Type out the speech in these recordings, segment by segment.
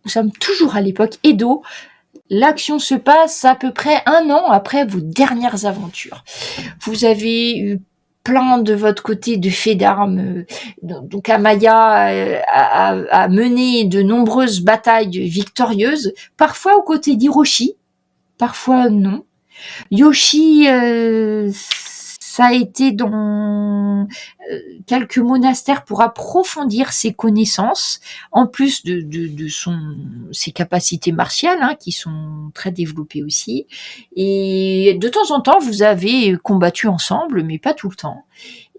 nous sommes toujours à l'époque Edo. L'action se passe à peu près 1 an après vos dernières aventures. Vous avez eu plein de votre côté de faits d'armes. Donc Amaya a mené de nombreuses batailles victorieuses, parfois aux côtés d'Hiroshi, parfois non. Yoshi, ça a été dans quelques monastères pour approfondir ses connaissances, en plus de ses capacités martiales, qui sont très développées aussi. Et de temps en temps, vous avez combattu ensemble, mais pas tout le temps.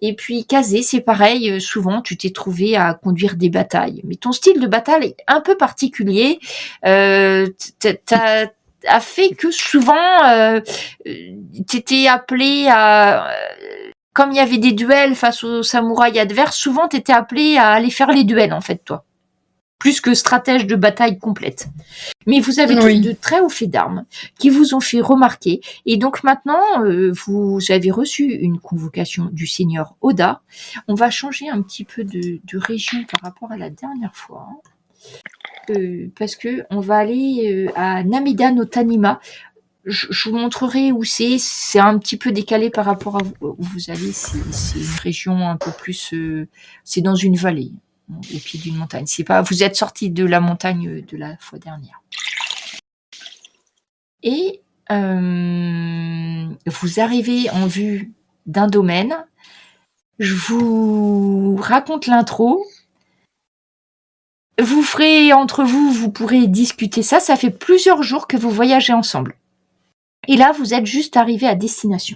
Et puis Kazé, c'est pareil, souvent tu t'es trouvé à conduire des batailles. Mais ton style de bataille est un peu particulier. A fait que souvent t'étais appelé à, comme il y avait des duels face aux samouraïs adverses, souvent t'étais appelé à aller faire les duels en fait, toi, plus que stratège de bataille complète. Mais vous avez tous de très hauts faits d'armes qui vous ont fait remarquer, et donc maintenant vous avez reçu une convocation du seigneur Oda. On va changer un petit peu de région par rapport à la dernière fois. Parce que on va aller à Namida no Tanima. Je vous montrerai où c'est. C'est un petit peu décalé par rapport à où vous allez. C'est une région un peu plus. C'est dans une vallée, au pied d'une montagne. C'est pas. Vous êtes sorti de la montagne de la fois dernière. Et vous arrivez en vue d'un domaine. Je vous raconte l'intro. Vous ferez entre vous, vous pourrez discuter ça. Ça fait plusieurs jours que vous voyagez ensemble. Et là, vous êtes juste arrivé à destination.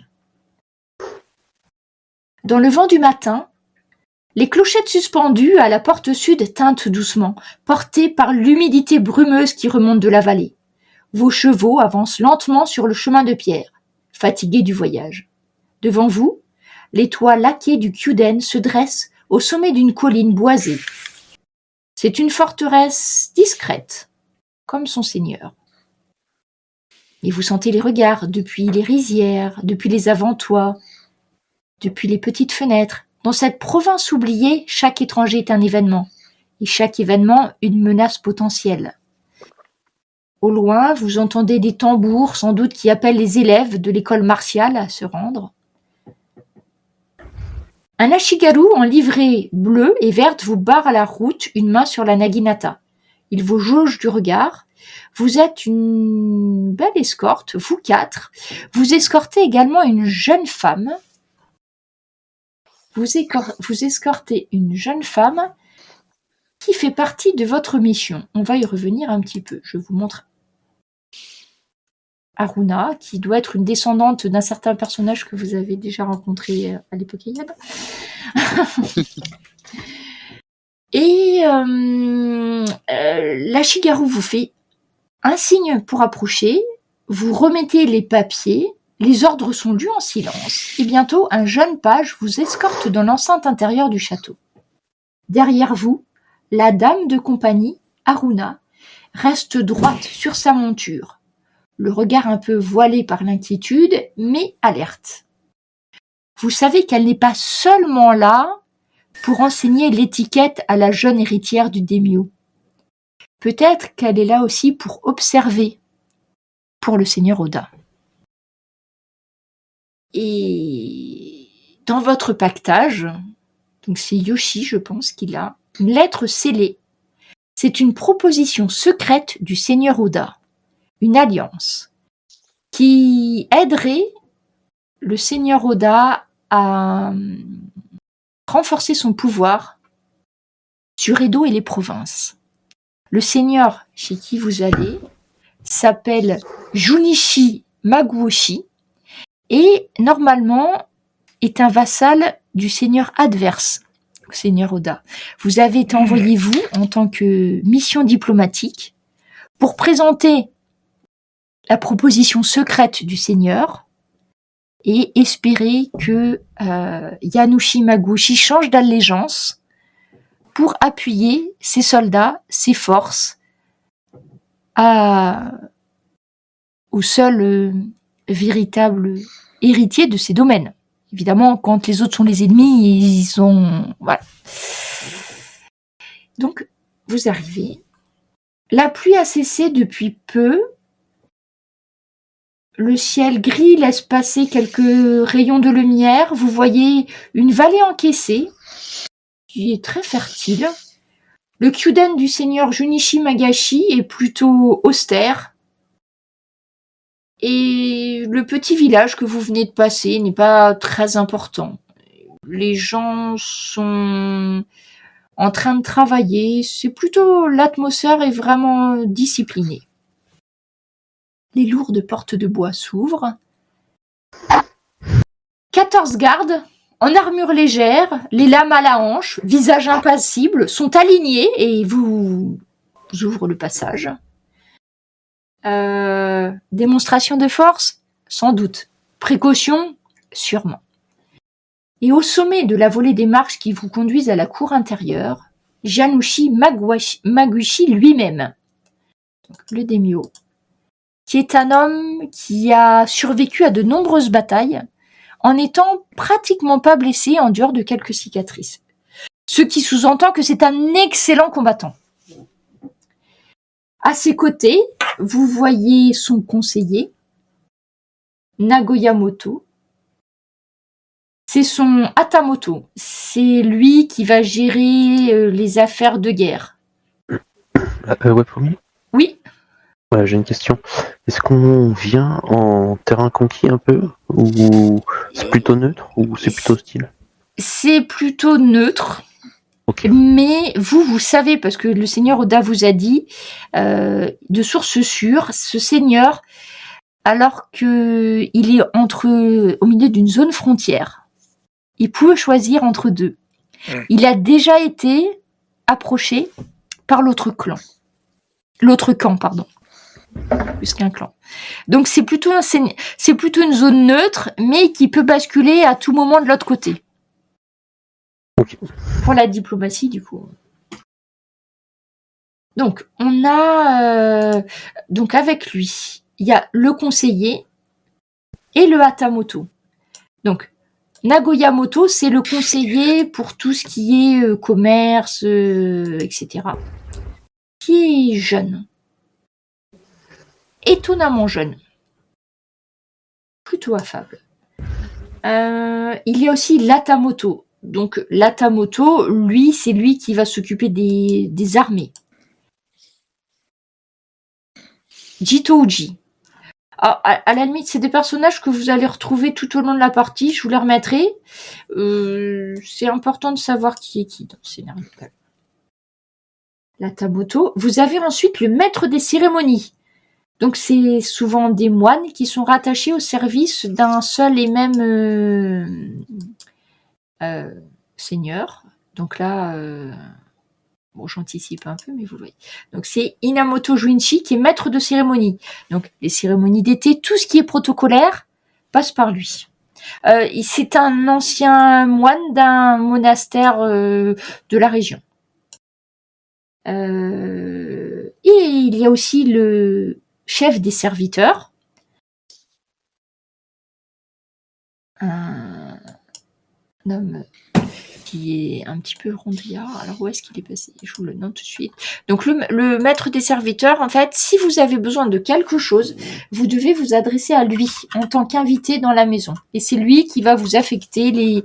Dans le vent du matin, les clochettes suspendues à la porte sud tintent doucement, portées par l'humidité brumeuse qui remonte de la vallée. Vos chevaux avancent lentement sur le chemin de pierre, fatigués du voyage. Devant vous, les toits laqués du Kyuden se dressent au sommet d'une colline boisée. C'est une forteresse discrète, comme son seigneur. Et vous sentez les regards depuis les rizières, depuis les avant-toits, depuis les petites fenêtres. Dans cette province oubliée, chaque étranger est un événement, et chaque événement une menace potentielle. Au loin, vous entendez des tambours, sans doute qui appellent les élèves de l'école martiale à se rendre. Un ashigaru en livrée bleue et verte vous barre la route, une main sur la naginata. Il vous jauge du regard. Vous êtes une belle escorte, vous 4. Vous escortez également une jeune femme. Vous escortez une jeune femme qui fait partie de votre mission. On va y revenir un petit peu. Je vous montre Haruna, qui doit être une descendante d'un certain personnage que vous avez déjà rencontré à l'époque Yab. Et l'ashigaru vous fait un signe pour approcher. Vous remettez les papiers. Les ordres sont lus en silence. Et bientôt, un jeune page vous escorte dans l'enceinte intérieure du château. Derrière vous, la dame de compagnie, Haruna, reste droite sur sa monture, le regard un peu voilé par l'inquiétude, mais alerte. Vous savez qu'elle n'est pas seulement là pour enseigner l'étiquette à la jeune héritière du daimyo. Peut-être qu'elle est là aussi pour observer pour le seigneur Oda. Et dans votre pactage, donc c'est Yoshi, je pense, qu'il a une lettre scellée. C'est une proposition secrète du seigneur Oda, une alliance qui aiderait le seigneur Oda à renforcer son pouvoir sur Edo et les provinces. Le seigneur chez qui vous allez s'appelle Junichi Maguoshi et normalement est un vassal du seigneur adverse, le seigneur Oda. Vous avez été envoyé, vous, en tant que mission diplomatique, pour présenter la proposition secrète du seigneur et espérer que Yanushi Maguoshi change d'allégeance pour appuyer ses soldats, ses forces, au seul véritable héritier de ces domaines. Évidemment, quand les autres sont les ennemis, ils sont... Voilà. Donc, vous arrivez La pluie a cessé depuis peu. Le ciel gris laisse passer quelques rayons de lumière. Vous voyez une vallée encaissée qui est très fertile. Le kyuden du seigneur Junichi Magashi est plutôt austère. Et le petit village que vous venez de passer n'est pas très important. Les gens sont en train de travailler. C'est plutôt, l'atmosphère est vraiment disciplinée. Les lourdes portes de bois s'ouvrent. 14 gardes, en armure légère, les lames à la hanche, visage impassible, sont alignés et vous ouvrent le passage. Démonstration de force? Sans doute. Précaution? Sûrement. Et au sommet de la volée des marches qui vous conduisent à la cour intérieure, Janushi Maguchi lui-même, donc le daimyo, qui est un homme qui a survécu à de nombreuses batailles, en n'étant pratiquement pas blessé en dehors de quelques cicatrices. Ce qui sous-entend que c'est un excellent combattant. À ses côtés, vous voyez son conseiller, Nagoyamoto. C'est son hatamoto. C'est lui qui va gérer les affaires de guerre. Ouais, premier. Oui. Ouais, j'ai une question. Est-ce qu'on vient en terrain conquis un peu? Ou c'est plutôt neutre? Ou c'est plutôt hostile? C'est plutôt neutre. Okay. Mais vous savez, parce que le seigneur Oda vous a dit, de source sûre, ce seigneur, alors qu'il est au milieu d'une zone frontière, il pouvait choisir entre deux. Il a déjà été approché par l'autre camp, plus qu'un clan. Donc c'est plutôt une zone neutre, mais qui peut basculer à tout moment de l'autre côté. Okay. Pour la diplomatie, du coup. Donc, on a donc avec lui, il y a le conseiller et le hatamoto. Donc, Nagoyamoto, c'est le conseiller pour tout ce qui est commerce, etc. Qui est jeune. Étonnamment jeune. Plutôt affable. Il y a aussi l'hatamoto. Donc, l'hatamoto, lui, c'est lui qui va s'occuper des armées. Jitouji. Alors, à la limite, c'est des personnages que vous allez retrouver tout au long de la partie. Je vous les remettrai. C'est important de savoir qui est qui dans le scénario. La Taboto. Vous avez ensuite le maître des cérémonies. Donc, c'est souvent des moines qui sont rattachés au service d'un seul et même seigneur. Donc là, bon, j'anticipe un peu, mais vous voyez. Donc, c'est Inamoto Juinchi qui est maître de cérémonie. Donc, les cérémonies d'été, tout ce qui est protocolaire passe par lui. C'est un ancien moine d'un monastère de la région. Et il y a aussi le chef des serviteurs. Un homme qui est un petit peu rondillard. Alors, où est-ce qu'il est passé? Je vous le note tout de suite. Donc, le maître des serviteurs, en fait, si vous avez besoin de quelque chose, vous devez vous adresser à lui en tant qu'invité dans la maison. Et c'est lui qui va vous affecter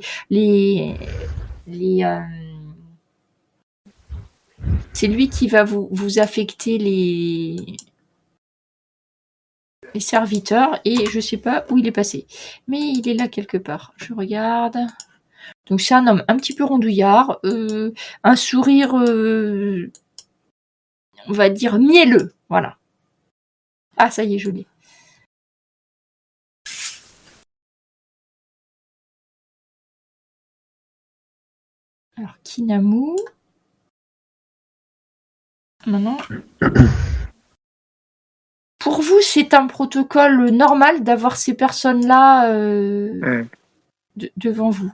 c'est lui qui va vous affecter les serviteurs, et je sais pas où il est passé. Mais il est là quelque part. Je regarde. Donc c'est un homme un petit peu rondouillard, un sourire, on va dire mielleux, voilà. Ah, ça y est, je l'ai. Alors, Kinamu. Maintenant. Pour vous, c'est un protocole normal d'avoir ces personnes-là devant vous.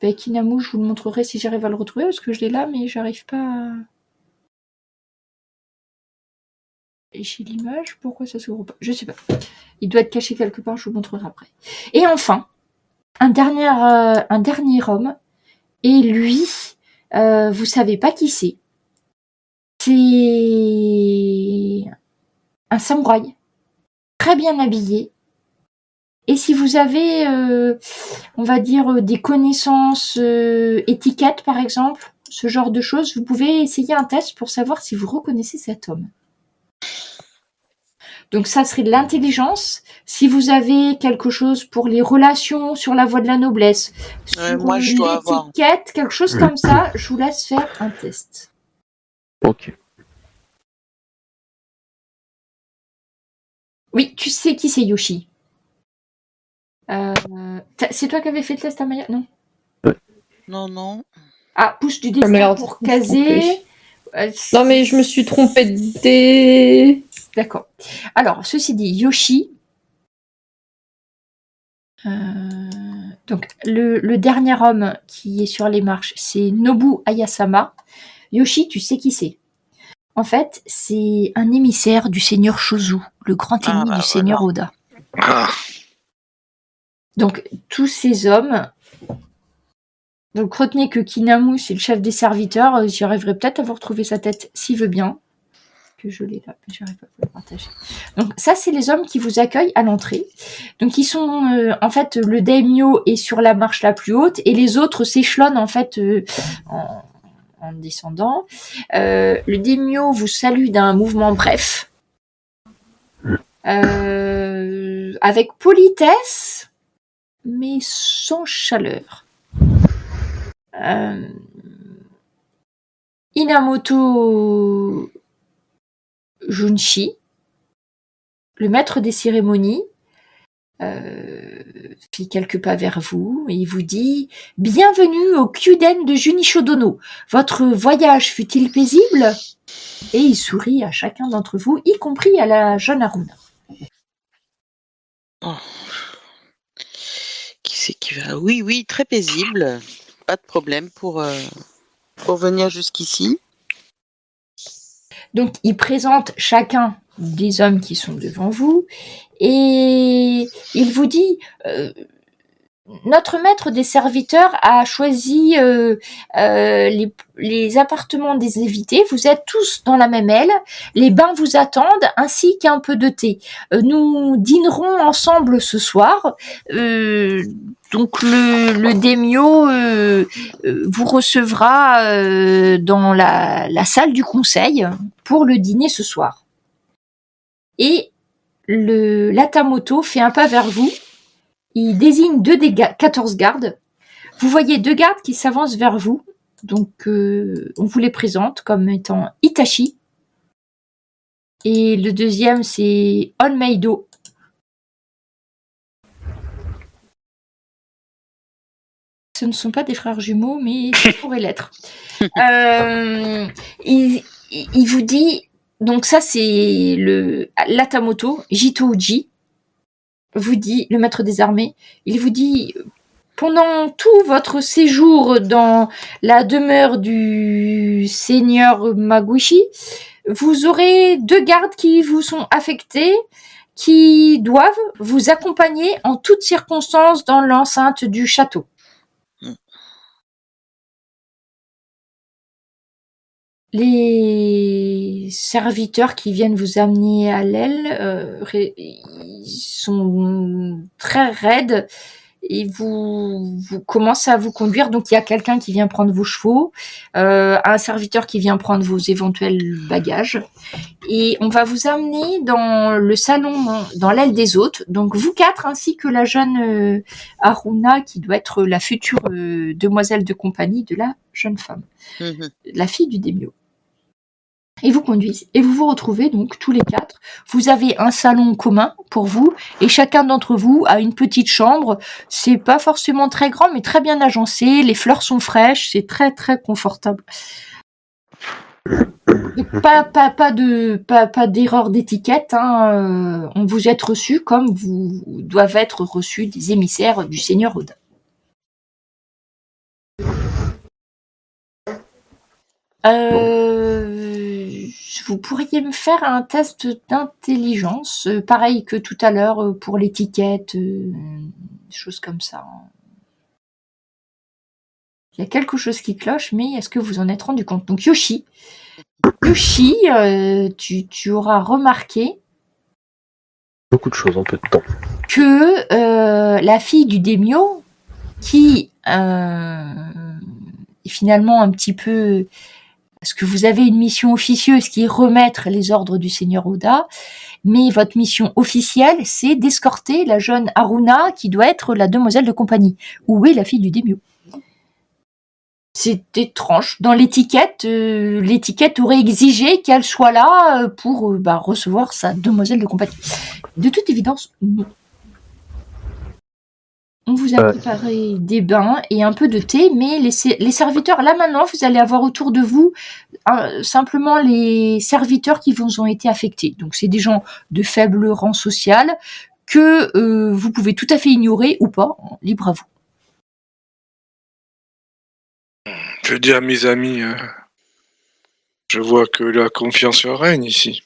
Ben, Kinamu, je vous le montrerai si j'arrive à le retrouver, parce que je l'ai là, mais j'arrive pas à... Et j'ai l'image, pourquoi ça s'ouvre pas? Je sais pas. Il doit être caché quelque part, je vous le montrerai après. Et enfin, un dernier homme, et lui, vous savez pas qui c'est. C'est un samouraï, très bien habillé. Et si vous avez, on va dire, des connaissances étiquette, par exemple, ce genre de choses, vous pouvez essayer un test pour savoir si vous reconnaissez cet homme. Donc ça serait de l'intelligence. Si vous avez quelque chose pour les relations sur la voie de la noblesse, sur Moi, je dois avoir. l'étiquette, quelque chose comme ça, je vous laisse faire un test. Ok. Oui, tu sais qui c'est Yoshi. C'est toi qui avais fait le test, Amaya? Non. Non. Ah, pouce du Ah, destin merde, pour je me suis caser. Non, mais je me suis trompée des... D'accord. Alors, ceci dit, Yoshi. Donc, le dernier homme qui est sur les marches, c'est Nobu Ayasama. Yoshi, tu sais qui c'est? En fait, c'est un émissaire du seigneur Shozu, le grand ennemi du seigneur Oda. Donc, tous ces hommes... Donc, retenez que Kinamu, c'est le chef des serviteurs. J'y arriverai peut-être à vous retrouver sa tête, s'il veut bien. Que je l'ai là, mais j'arrive pas à vous le partager. Donc, ça, c'est les hommes qui vous accueillent à l'entrée. Donc, ils sont... en fait, le daimyo est sur la marche la plus haute et les autres s'échelonnent, en fait, en descendant. Le daimyo vous salue d'un mouvement bref. Avec politesse, mais sans chaleur. Inamoto Junshi, le maître des cérémonies, fit quelques pas vers vous et il vous dit « Bienvenue au Kyuden de Junisho Dono. Votre voyage fut-il paisible ?» Et il sourit à chacun d'entre vous, y compris à la jeune Haruna. Oh. Qui c'est qui va? Oui, très paisible. Pas de problème pour venir jusqu'ici. Donc, il présente chacun des hommes qui sont devant vous et il vous dit notre maître des serviteurs a choisi les appartements des invités. Vous êtes tous dans la même aile. Les bains vous attendent, ainsi qu'un peu de thé. Nous dînerons ensemble ce soir. Donc le daimyo vous recevra dans la salle du conseil pour le dîner ce soir. Et l'Atamoto fait un pas vers vous. Il désigne 14 gardes. Vous voyez 2 gardes qui s'avancent vers vous. Donc, on vous les présente comme étant Itachi. Et le deuxième, c'est Onmeido. Ce ne sont pas des frères jumeaux, mais ça pourrait l'être. Il vous dit... Donc ça, c'est l'Atamoto, Jitouji. Vous dit, le maître des armées, il vous dit... Pendant tout votre séjour dans la demeure du seigneur Maguchi, vous aurez 2 gardes qui vous sont affectés, qui doivent vous accompagner en toutes circonstances dans l'enceinte du château. Les serviteurs qui viennent vous amener à l'aile ils sont très raides. Et vous commencez à vous conduire. Donc, il y a quelqu'un qui vient prendre vos chevaux, un serviteur qui vient prendre vos éventuels bagages. Et on va vous amener dans le salon, dans l'aile des hôtes. Donc, vous 4, ainsi que la jeune Haruna, qui doit être la future demoiselle de compagnie de la jeune femme, la fille du daimyo. Et vous conduisent. Et vous vous retrouvez donc tous les 4. Vous avez un salon commun pour vous et chacun d'entre vous a une petite chambre. C'est pas forcément très grand mais très bien agencé. Les fleurs sont fraîches. C'est très très confortable. Pas d'erreur d'étiquette. On vous êtes reçus comme vous doivent être reçus des émissaires du seigneur Oda. Vous pourriez me faire un test d'intelligence, pareil que tout à l'heure pour l'étiquette, choses comme ça. Il y a quelque chose qui cloche, mais est-ce que vous en êtes rendu compte? Donc Yoshi, tu auras remarqué Beaucoup de choses en peu de temps. que la fille du daimyo, qui est finalement un petit peu... Parce que vous avez une mission officieuse qui est remettre les ordres du seigneur Oda, mais votre mission officielle, c'est d'escorter la jeune Haruna qui doit être la demoiselle de compagnie. Où est la fille du daimyo? C'est étrange. Dans l'étiquette, l'étiquette aurait exigé qu'elle soit là pour recevoir sa demoiselle de compagnie. De toute évidence, non. On vous a préparé des bains et un peu de thé, mais les serviteurs, là maintenant, vous allez avoir autour de vous simplement les serviteurs qui vous ont été affectés. Donc c'est des gens de faible rang social que vous pouvez tout à fait ignorer ou pas, libre à vous. Je dis à mes amis, je vois que la confiance règne ici.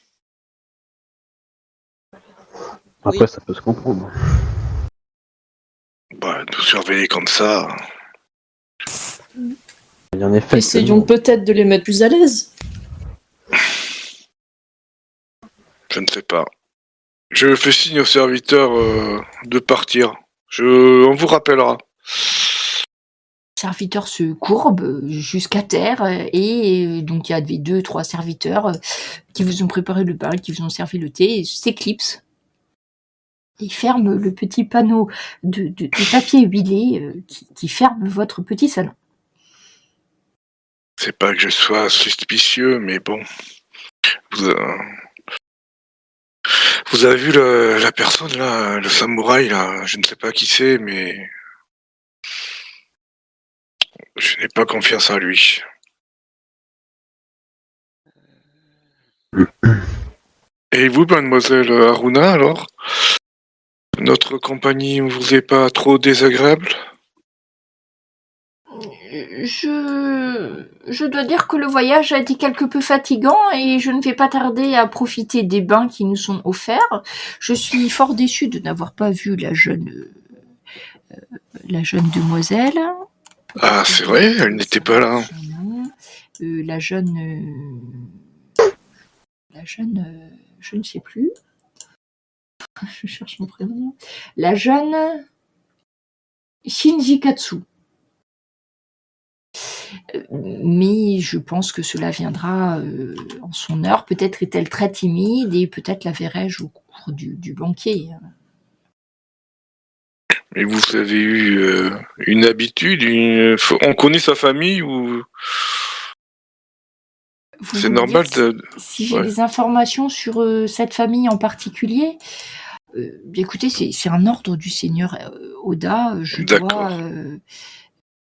Après, Oui. ça peut se comprendre. Nous surveiller comme ça. Il y a un effet. Essayons peut-être de les mettre plus à l'aise. Je ne sais pas. Je fais signe aux serviteurs de partir. On vous rappellera. Le serviteur se courbe jusqu'à terre et donc il y a 2-3 serviteurs qui vous ont préparé le bain, qui vous ont servi le thé, et s'éclipsent. Il ferme le petit panneau de papier huilé qui ferme votre petit salon. C'est pas que je sois suspicieux, mais bon. Vous avez vu la personne là, le samouraï là, je ne sais pas qui c'est, mais je n'ai pas confiance en lui. Et vous, mademoiselle Haruna, alors? Notre compagnie ne vous est pas trop désagréable? Je dois dire que le voyage a été quelque peu fatigant et je ne vais pas tarder à profiter des bains qui nous sont offerts. Je suis fort déçue de n'avoir pas vu la jeune demoiselle. Ah, c'est vrai, elle n'était pas là. La jeune, je ne sais plus. Je cherche mon prénom. La jeune Shinji Katsu. Mais je pense que cela viendra en son heure. Peut-être est-elle très timide et peut-être la verrai-je au cours du banquet. Et vous avez eu une habitude, on connaît sa famille ou... C'est normal si j'ai des informations sur cette famille en particulier, écoutez, c'est un ordre du seigneur Oda. Je dois,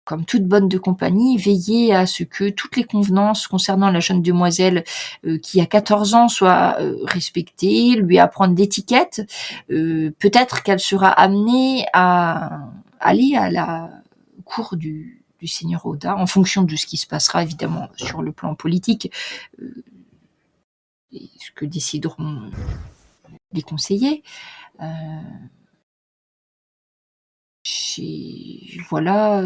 comme toute bonne de compagnie, veiller à ce que toutes les convenances concernant la jeune demoiselle qui a 14 ans soient respectées, lui apprendre d'étiquette. Peut-être qu'elle sera amenée à aller à la cour du seigneur Oda, en fonction de ce qui se passera évidemment sur le plan politique, et ce que décideront les conseillers. Voilà,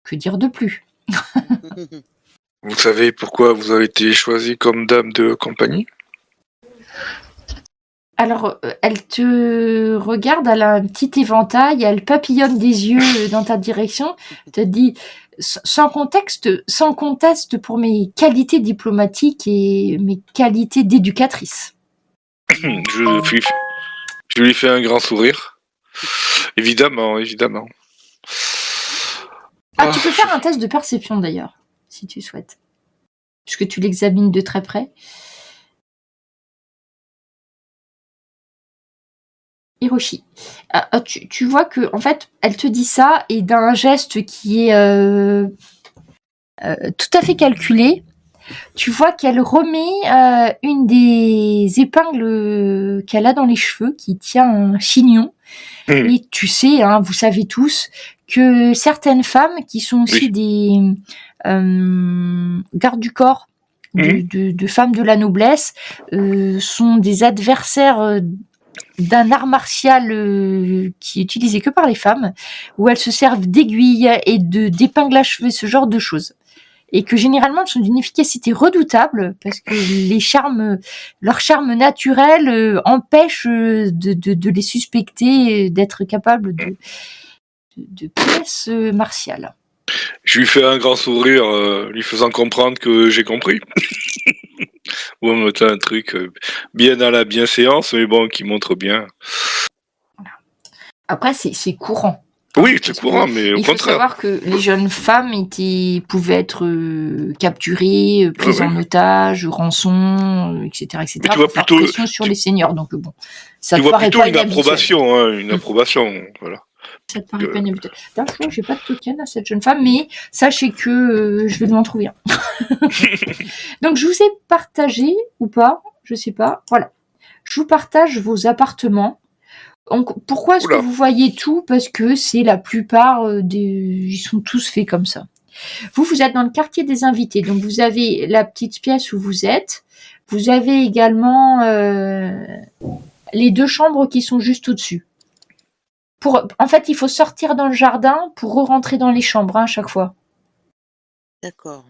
que dire de plus? Vous savez pourquoi vous avez été choisie comme dame de compagnie? Alors, elle te regarde, elle a un petit éventail, elle papillonne des yeux dans ta direction, te dit sans conteste pour mes qualités diplomatiques et mes qualités d'éducatrice. Je lui fais un grand sourire. Évidemment. Tu peux faire un test de perception d'ailleurs, si tu souhaites. Puisque tu l'examines de très près. Hiroshi. Tu vois que, en fait, elle te dit ça et d'un geste qui est tout à fait calculé, tu vois qu'elle remet une des épingles qu'elle a dans les cheveux, qui tient un chignon. Et tu sais, vous savez tous, que certaines femmes qui sont aussi des gardes du corps de femmes de la noblesse sont des adversaires d'un art martial qui est utilisé que par les femmes, où elles se servent d'aiguilles et d'épingles à cheveux, ce genre de choses. Et que généralement elles sont d'une efficacité redoutable parce que leur charme naturel empêche de les suspecter d'être capables de pièces martiales. Je lui fais un grand sourire, lui faisant comprendre que j'ai compris. Ou on mettait un truc bien à la bienséance, mais bon, qui montre bien. Après, c'est courant. Oui, c'est courant, mais au Il faut contraire. savoir que les jeunes femmes pouvaient être capturées, prises en otage, rançon, etc., etc. Mais tu vois pour faire plutôt- pression sur les seigneurs. Donc bon, ça Tu te vois paraît plutôt pas une inhabituel. approbation, hein, une approbation, voilà. Ça te paraît pas inhabituel. D'ailleurs, je crois que j'ai pas de token à cette jeune femme, mais sachez que je vais lui en trouver un. Donc je vous ai partagé ou pas, je sais pas. Voilà, je vous partage vos appartements. Donc, pourquoi est-ce que Oula. vous voyez tout? Parce que c'est la plupart ils sont tous faits comme ça. Vous êtes dans le quartier des invités, donc vous avez la petite pièce où vous êtes. Vous avez également les 2 chambres qui sont juste au-dessus. En fait, il faut sortir dans le jardin pour re-rentrer dans les chambres à chaque fois. D'accord.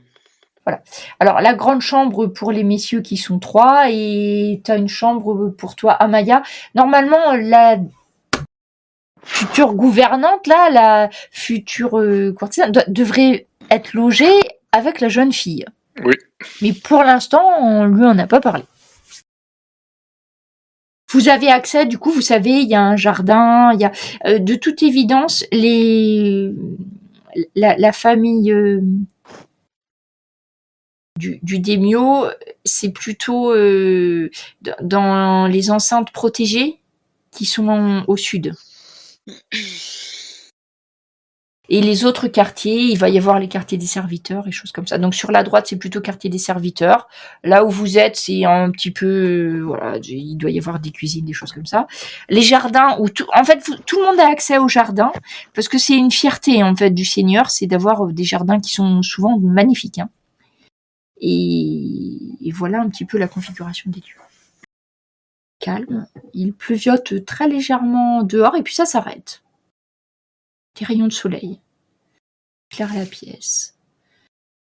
Alors, la grande chambre pour les messieurs qui sont 3 et tu as une chambre pour toi, Amaya. Normalement, la future gouvernante, là, la future courtisane, devrait être logée avec la jeune fille. Oui. Mais pour l'instant, on lui en a pas parlé. Vous avez accès, du coup, vous savez, il y a un jardin, il y a de toute évidence la famille du daimyo, c'est plutôt dans les enceintes protégées qui sont au sud. Et les autres quartiers, il va y avoir les quartiers des serviteurs et choses comme ça. Donc sur la droite, c'est plutôt quartier des serviteurs. Là où vous êtes, c'est un petit peu, voilà, il doit y avoir des cuisines, des choses comme ça. Les jardins où tout le monde a accès au jardin parce que c'est une fierté en fait du Seigneur, c'est d'avoir des jardins qui sont souvent magnifiques. Hein. Et voilà un petit peu la configuration des lieux. Calme, il pleuviote très légèrement dehors et puis ça s'arrête. Des rayons de soleil éclairent la pièce.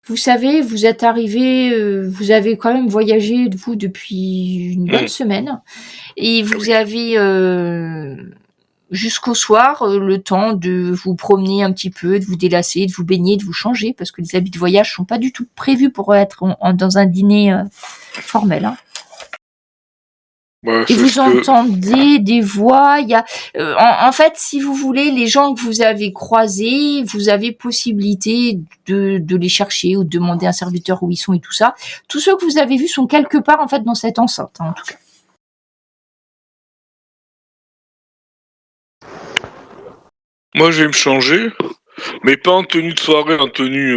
Vous savez, vous êtes arrivé, vous avez quand même voyagé vous depuis une bonne semaine et vous avez jusqu'au soir le temps de vous promener un petit peu, de vous délasser, de vous baigner, de vous changer parce que les habits de voyage sont pas du tout prévus pour être dans un dîner formel. Hein. Ouais, Et vous entendez des voix. Il y a, en fait, si vous voulez, les gens que vous avez croisés, vous avez possibilité de les chercher ou de demander à un serviteur où ils sont et tout ça. Tous ceux que vous avez vus sont quelque part en fait dans cette enceinte, hein, en tout cas. Moi, je vais me changer, mais pas en tenue de soirée, en tenue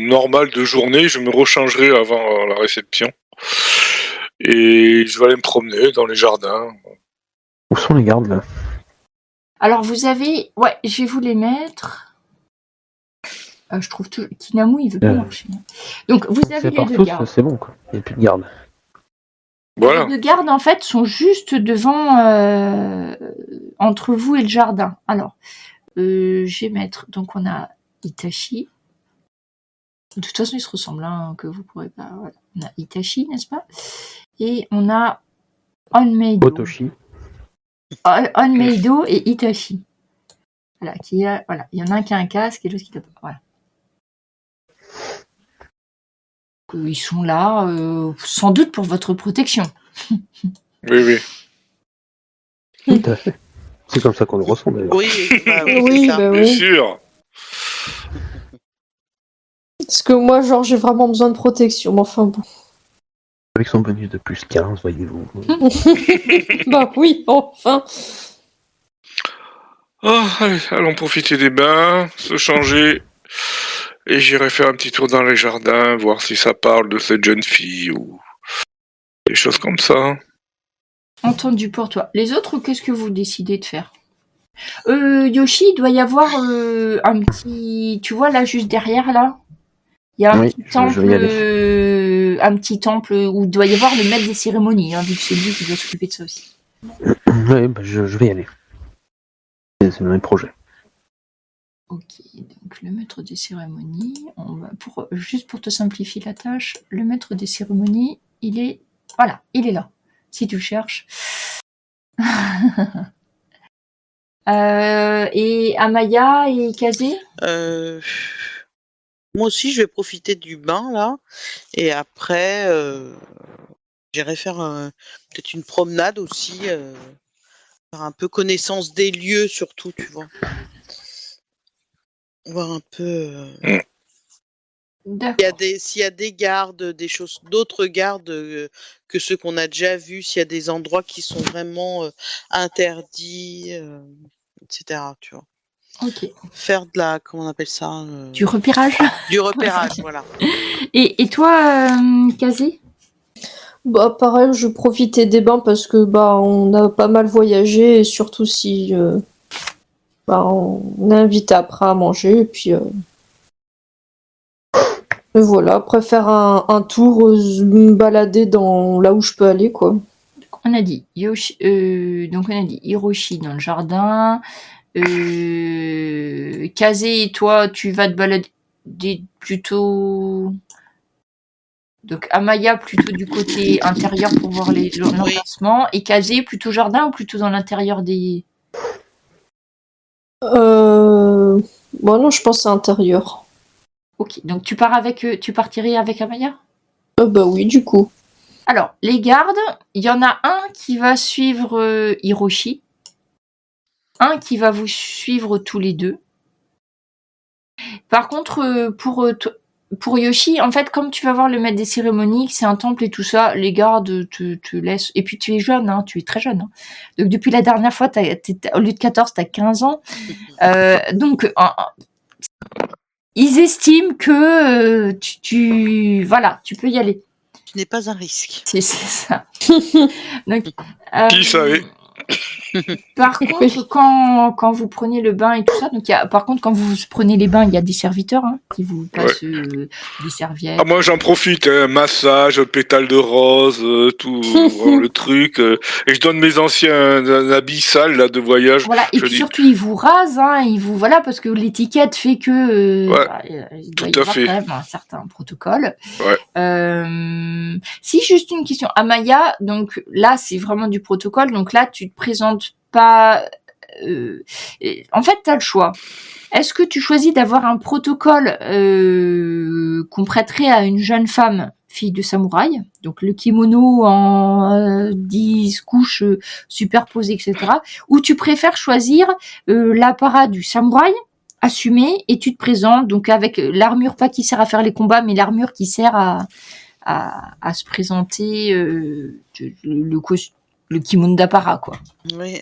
normale de journée. Je me rechangerai avant la réception. Et je vais aller me promener dans les jardins. Où sont les gardes là? Alors vous avez, ouais, je vais vous les mettre. Je trouve tout. Kinamu, il veut pas marcher. Donc vous avez les 2 gardes. C'est bon quoi. Il n'y a plus de garde. Voilà. Les 2 gardes en fait sont juste devant, entre vous et le jardin. Alors, je vais mettre. Donc on a Itachi. De toute façon, ils se ressemblent, hein, que vous pourrez pas. Voilà. On a Itachi, n'est-ce pas? Et on a Onmeido. Otoshi. Onmeido et Itachi. Voilà, voilà. Il y en a un qui a un casque et l'autre qui l'a pas. Voilà. Ils sont là, sans doute pour votre protection. Oui. Tout à fait. C'est comme ça qu'on le ressent d'ailleurs. Oui, Oui, ça. bah Bien oui. sûr. Parce que moi, genre, j'ai vraiment besoin de protection. Mais enfin bon. Avec son bonus de plus 15, voyez-vous. Bah oui, enfin. Oh, allez, allons profiter des bains, se changer. Et j'irai faire un petit tour dans les jardins, voir si ça parle de cette jeune fille ou des choses comme ça. Entendu pour toi. Les autres, qu'est-ce que vous décidez de faire? Yoshi, il doit y avoir un petit... Tu vois, là, juste derrière, là, il y a un petit temple, un petit temple où il doit y avoir le maître des cérémonies, hein, vu que c'est lui qui doit s'occuper de ça aussi. Oui, bah, je vais y aller. C'est le même projet. Ok, donc le maître des cérémonies, juste pour te simplifier la tâche, le maître des cérémonies, il est là, si tu le cherches. Et Amaya et Kazé? Moi aussi, je vais profiter du bain, là. Et après, j'irai faire peut-être une promenade aussi. Faire un peu connaissance des lieux, surtout, tu vois. Voir un peu... D'accord. S'il y a des gardes, d'autres gardes que ceux qu'on a déjà vus, s'il y a des endroits qui sont vraiment interdits, etc. Tu vois. Ok. Faire comment on appelle ça Du repérage. Du repérage, voilà. Et toi, Kazé? Bah pareil, je profitais des bains parce que on a pas mal voyagé et surtout si on est invité après à manger et puis et voilà, après faire un tour, me balader dans là où je peux aller quoi. On a dit donc on a dit Hiroshi dans le jardin. Kazé et toi, tu vas te balader plutôt. Donc Amaya plutôt du côté intérieur pour voir l'emplacement, et Kazé plutôt jardin ou plutôt dans l'intérieur des. Bon non, je pense à intérieur. Ok, donc tu partirais avec Amaya? Bah oui, du coup. Alors, les gardes, il y en a un qui va suivre Hiroshi, un qui va vous suivre tous les deux. Par contre, pour Yoshi, en fait, comme tu vas voir le maître des cérémonies, c'est un temple et tout ça, les gardes te laissent. Et puis tu es jeune, hein, tu es très jeune. Hein. Donc depuis la dernière fois, au lieu de 14, tu as 15 ans. Donc, ils estiment que tu peux y aller. Ce n'est pas un risque. C'est ça. Donc, Qui savait? Par contre, quand vous prenez le bain et tout ça, quand vous prenez les bains, il y a des serviteurs qui vous passent des serviettes. Ah, moi j'en profite, massage, pétale de rose, tout le truc. Et je donne mes anciens habits sales là, de voyage. Voilà, et puis surtout ils vous rasent, parce que l'étiquette fait que il doit y avoir quand même un certain protocole. Ouais. Si, juste une question, Amaya, donc là c'est vraiment du protocole, donc là tu te présentes pas. En fait, tu as le choix. Est-ce que tu choisis d'avoir un protocole qu'on prêterait à une jeune femme, fille de samouraï, donc le kimono en 10 couches superposées, etc. Ou tu préfères choisir l'apparat du samouraï assumé et tu te présentes donc avec l'armure pas qui sert à faire les combats, mais l'armure qui sert à se présenter le kimono d'apparat, quoi. Oui,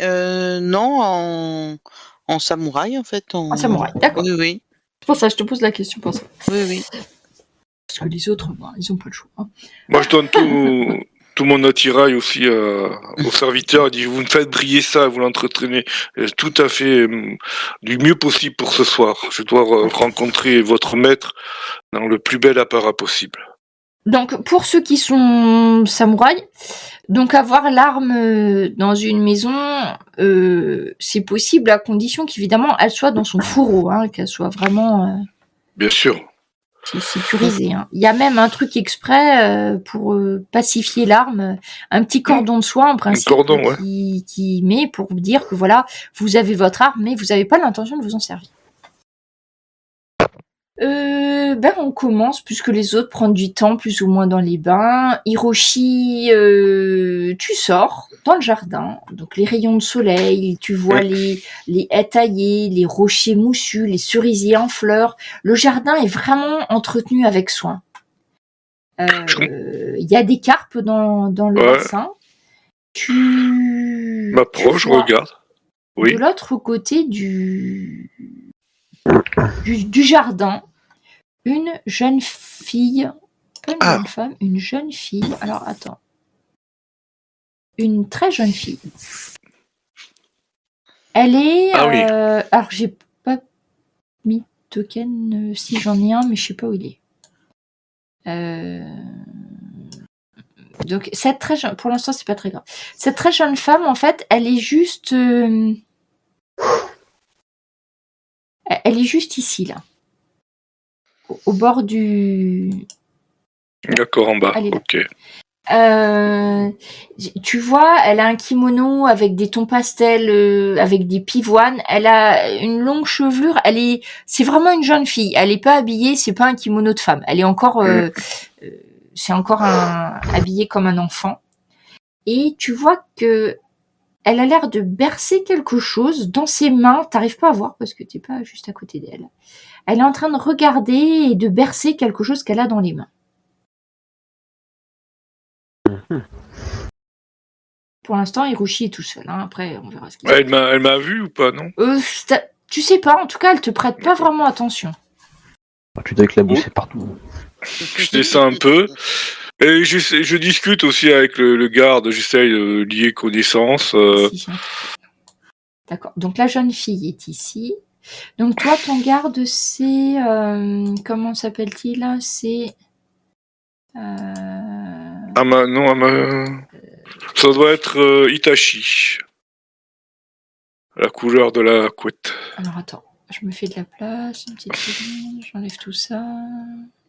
non, en samouraï, en fait. En samouraï, d'accord. Oui, oui. C'est pour ça que je te pose la question, pour ça. Oui, oui. Parce que les autres, ils n'ont pas le choix. Moi, je donne tout mon attirail aussi aux serviteurs. Je dis, vous me faites briller ça, vous l'entretenez tout à fait du mieux possible pour ce soir. Je dois rencontrer votre maître dans le plus bel apparat possible. Donc, pour ceux qui sont samouraïs, donc avoir l'arme dans une maison, c'est possible à condition qu'évidemment elle soit dans son fourreau, qu'elle soit vraiment Bien sûr. sécurisée. Il y a même un truc exprès pour pacifier l'arme, un petit cordon de soie en principe qui met pour vous dire que voilà, vous avez votre arme, mais vous n'avez pas l'intention de vous en servir. On commence puisque les autres prennent du temps plus ou moins dans les bains. Hiroshi, tu sors dans le jardin, donc les rayons de soleil, tu vois les haies taillées, les rochers moussus, les cerisiers en fleurs. Le jardin est vraiment entretenu avec soin. Il y a des carpes dans le bassin. Tu m'approche, je regarde. Oui. De l'autre côté du jardin, une jeune fille, pas une jeune femme, une jeune fille. Alors attends, une très jeune fille. Elle est. Alors j'ai pas mis token, si j'en ai un, mais je sais pas où il est. Donc cette très jeune, pour l'instant c'est pas très grave. Cette très jeune femme, en fait, elle est juste ici là, au bord du. D'accord, en bas. Elle est là. Ok. Tu vois, elle a un kimono avec des tons pastels, avec des pivoines. Elle a une longue chevelure. C'est vraiment une jeune fille. Elle est pas habillée, c'est pas un kimono de femme. Elle est encore, c'est encore habillée comme un enfant. Et tu vois que elle a l'air de bercer quelque chose dans ses mains. T'arrives pas à voir parce que t'es pas juste à côté d'elle. Elle est en train de regarder et de bercer quelque chose qu'elle a dans les mains. Pour l'instant, Hiroshi est tout seul. Hein. Après, on verra ce qu'il Elle m'a vu ou pas, non? Tu sais pas, en tout cas, elle te prête pas vraiment attention. Tu dois éclabousser partout. Je descends un peu. Et je discute aussi avec le garde, j'essaye de lier connaissance. Si, d'accord. Donc la jeune fille est ici. Donc toi, ton garde, c'est... comment s'appelle-t-il? C'est... Ça doit être Itachi. La couleur de la couette. Alors attends, je me fais de la place, une petite seconde, j'enlève tout ça.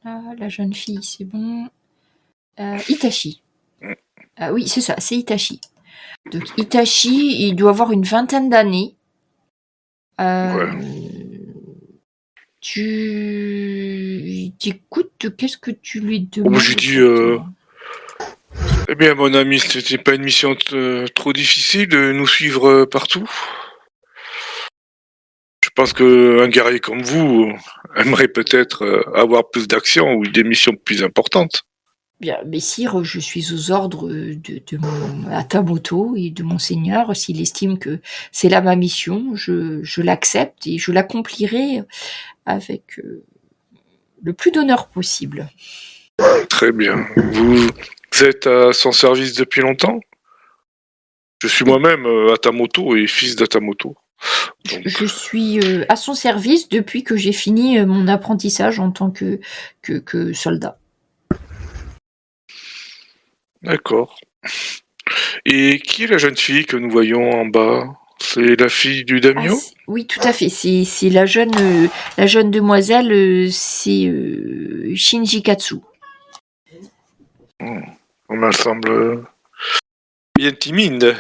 Là, la jeune fille, c'est bon. Itachi. Oui, c'est ça, c'est Itachi. Donc Itachi, il doit avoir une vingtaine d'années. Ouais. Tu t'écoutes, qu'est-ce que tu lui demandes? J'ai dit, eh bien, mon ami, c'était pas une mission trop difficile de nous suivre partout. Je pense qu'un guerrier comme vous aimerait peut-être avoir plus d'action ou des missions plus importantes. Bien, messire, je suis aux ordres de mon Hatamoto et de mon seigneur. S'il estime que c'est là ma mission, je l'accepte et je l'accomplirai avec le plus d'honneur possible. Très bien. Vous êtes à son service depuis longtemps? Je suis moi-même Hatamoto et fils d'Hatamoto. Donc... Je suis à son service depuis que j'ai fini mon apprentissage en tant que soldat. D'accord. Et qui est la jeune fille que nous voyons en bas? C'est la fille du daimyo? Oui, tout à fait. C'est la jeune demoiselle, c'est Shinji Katsu. On me semble bien timide.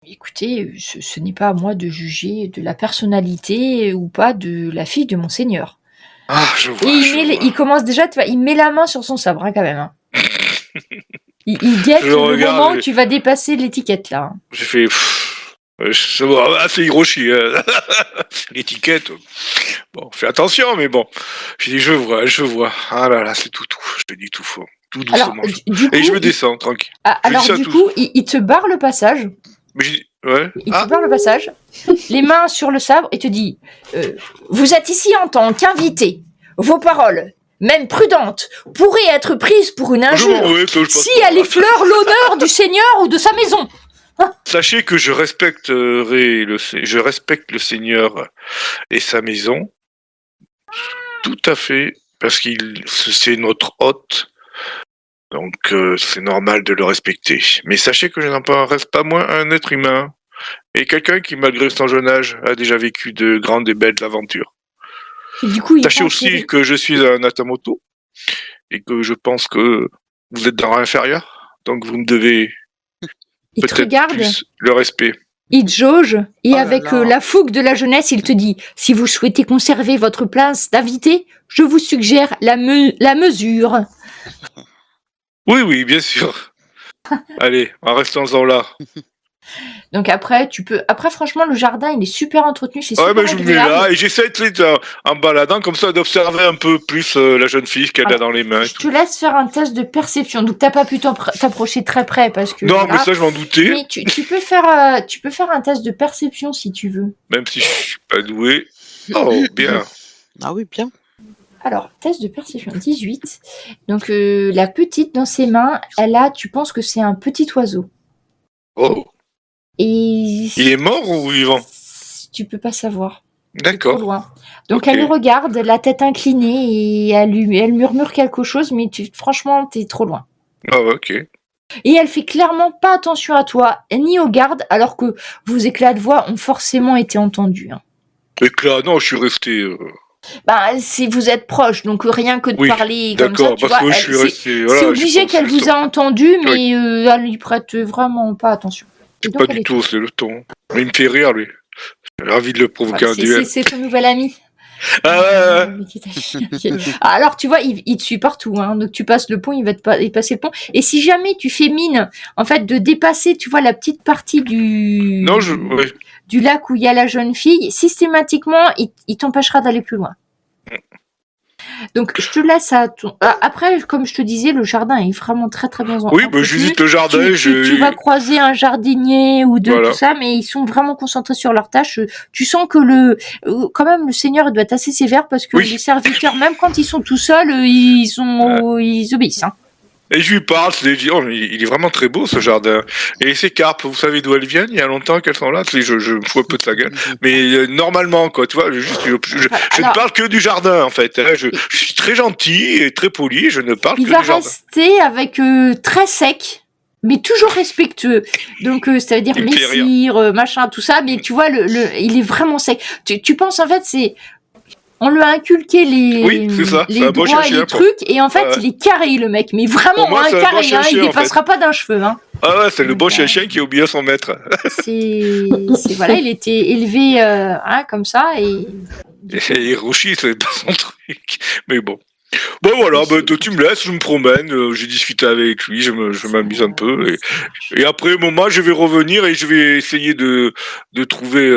Écoutez, ce n'est pas à moi de juger de la personnalité ou pas de la fille de mon seigneur. Ah, je vois. Et il commence déjà, il met la main sur son sabre hein, quand même. Hein. il guette le moment où tu vas dépasser l'étiquette là. Hein. J'ai fait... c'est Hiroshi. L'étiquette. Bon, fais attention, mais bon. J'ai dit, je vois. Ah là là, c'est tout. Je te dis tout faux. Tout doucement. Alors, du coup, et je me descends, tranquille. Alors, du coup, il te barre le passage. Ouais. Il te barre le passage, les mains sur le sabre, et te dit vous êtes ici en tant qu'invité. Vos paroles, même prudentes, pourraient être prises pour une injure si elles effleurent l'honneur du seigneur ou de sa maison. Sachez que je respecte le seigneur et sa maison. Tout à fait, parce qu'il c'est notre hôte. Donc c'est normal de le respecter. Mais sachez que je n'en reste pas moins un être humain. Et quelqu'un qui, malgré son jeune âge, a déjà vécu de grandes et belles aventures. Et du coup, sachez aussi que je suis un Hatamoto. Et que je pense que vous êtes d'un rang inférieur. Donc vous me devez peut-être plus le respect. Il te jauge, et avec la fougue de la jeunesse, il te dit « Si vous souhaitez conserver votre place d'invité, je vous suggère la mesure. » Oui, bien sûr. Allez, en restons-en là. Donc après, franchement, le jardin, il est super entretenu, c'est super agréable. Je me mets là, et j'essaie en baladant, comme ça, d'observer un peu plus la jeune fille qu'elle a dans les mains. Je te laisse faire un test de perception. Donc t'as pas pu t'approcher très près parce que... Non, mais ça, je m'en doutais. Mais tu peux faire un test de perception si tu veux. Même si je suis pas doué. Oh, bien. Ah oui, bien. Alors, test de perception, 18. Donc la petite, dans ses mains, tu penses que c'est un petit oiseau. Oh. Et il est mort ou vivant? Tu peux pas savoir. D'accord. Trop loin. Donc elle le regarde, la tête inclinée, et elle murmure quelque chose, mais franchement, t'es trop loin. Ah ouais, ok. Et elle fait clairement pas attention à toi, ni aux gardes, alors que vos éclats de voix ont forcément été entendus. Hein. Et que là, non, je suis resté. Bah, si vous êtes proche, donc rien que de Oui, parler comme ça, d'accord, tu parce vois, que je suis resté. c'est Voilà, j'ai obligé pensé qu'elle le vous temps. a entendu, mais elle y prête vraiment pas attention. Et donc Pas elle du est tout, c'est le ton. Mais il me fait rire, lui. Ravi de le provoquer voilà, un duel. c'est ton nouvel ami. Ah ouais, ouais. Ok. Alors tu vois, il te suit partout. Hein. Donc tu passes le pont, il va te passer le pont. Et si jamais tu fais mine, en fait, de dépasser, tu vois, la petite partie Non, ouais. du lac où il y a la jeune fille, systématiquement, il t'empêchera d'aller plus loin. Donc je te laisse à ton. Après, comme je te disais, le jardin est vraiment très très bien Oui, entretenu. je visite le jardin. Tu vas croiser un jardinier ou deux, Voilà. tout ça, mais ils sont vraiment concentrés sur leurs tâches. Tu sens que quand même, le seigneur doit être assez sévère parce que les serviteurs, même quand ils sont tout seuls, ils obéissent. Hein. Et je lui parle, je lui dis, oh, mais il est vraiment très beau ce jardin. Et ces carpes, vous savez d'où elles viennent? Il y a longtemps qu'elles sont là. Je me fous un peu de sa gueule. Mais normalement, quoi, tu vois, je ne parle que du jardin, en fait. Hein. Je suis très gentil et très poli, je ne parle que du jardin. Il va rester avec très sec, mais toujours respectueux. Donc, ça veut dire messire, machin, tout ça. Mais tu vois, il est vraiment sec. Tu penses, en fait, on lui a inculqué les droits et les trucs, et en fait, il est carré, le mec. Mais vraiment, moi, carré, hein, il dépassera pas d'un cheveu. Hein. Ah ouais, c'est le bon chien qui a oublié son maître. Voilà, il était élevé comme ça, et Hiroshi, c'est pas son truc. Mais bon. Bon voilà, tu me laisses, je me promène, j'ai discuté avec lui, je m'amuse un peu. Et après un moment, je vais revenir et je vais essayer de trouver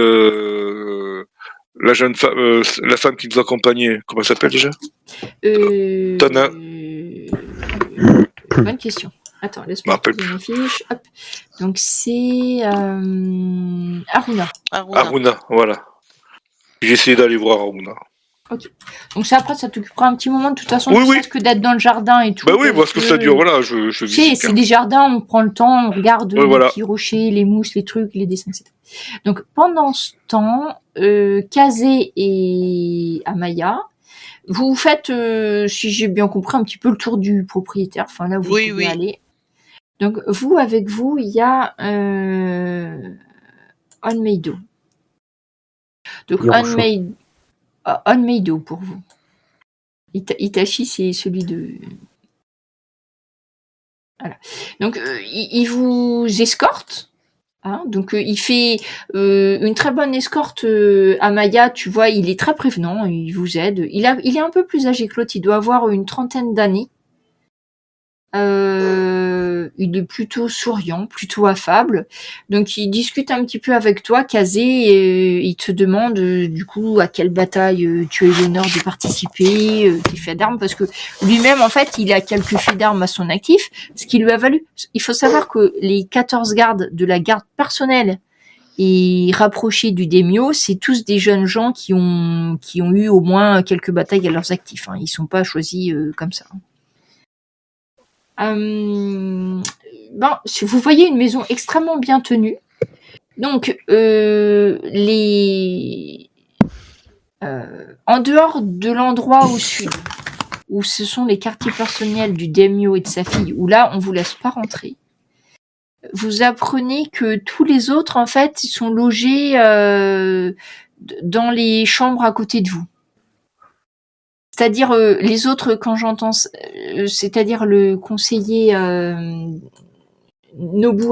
la jeune femme, la femme qui nous accompagnait. Comment elle s'appelle déjà Tana. Bonne question. Attends, laisse-moi regarder ma fiche. Hop. Donc c'est Aruna. Aruna, voilà. J'ai essayé d'aller voir Aruna. Ok. Donc ça, après, ça t'occupera un petit moment de toute façon, ne serait-ce que d'être dans le jardin et tout. Bah oui, parce que ça dure, voilà, je visite. C'est des jardins, on prend le temps, on regarde les petits rochers, les mousses, les trucs, les dessins, etc. Donc pendant ce temps, Kazé et Amaya, vous faites, si j'ai bien compris, un petit peu le tour du propriétaire, enfin là où vous pouvez aller. Donc vous, avec vous, il y a Onmeido. Donc Onmeido pour vous. Itachi, c'est celui de... Voilà. Donc, il vous escorte. Hein, donc, il fait une très bonne escorte à Maya. Tu vois, il est très prévenant. Il vous aide. Il est un peu plus âgé que l'autre. Il doit avoir une trentaine d'années. Il est plutôt souriant, plutôt affable. Donc il discute un petit peu avec toi, Kazé, et il te demande du coup à quelle bataille tu as eu l'honneur de participer, tes faits d'armes, parce que lui-même en fait il a quelques faits d'armes à son actif, ce qui lui a valu. Il faut savoir que les 14 gardes de la garde personnelle et rapprochés du daimyo, c'est tous des jeunes gens qui ont eu au moins quelques batailles à leurs actifs. Hein. Ils sont pas choisis comme ça. Vous voyez une maison extrêmement bien tenue. Donc, en dehors de l'endroit au sud, où ce sont les quartiers personnels du daimyo et de sa fille, où là, on vous laisse pas rentrer, vous apprenez que tous les autres, en fait, ils sont logés dans les chambres à côté de vous. C'est-à-dire les autres, quand j'entends, c'est-à-dire le conseiller Nobu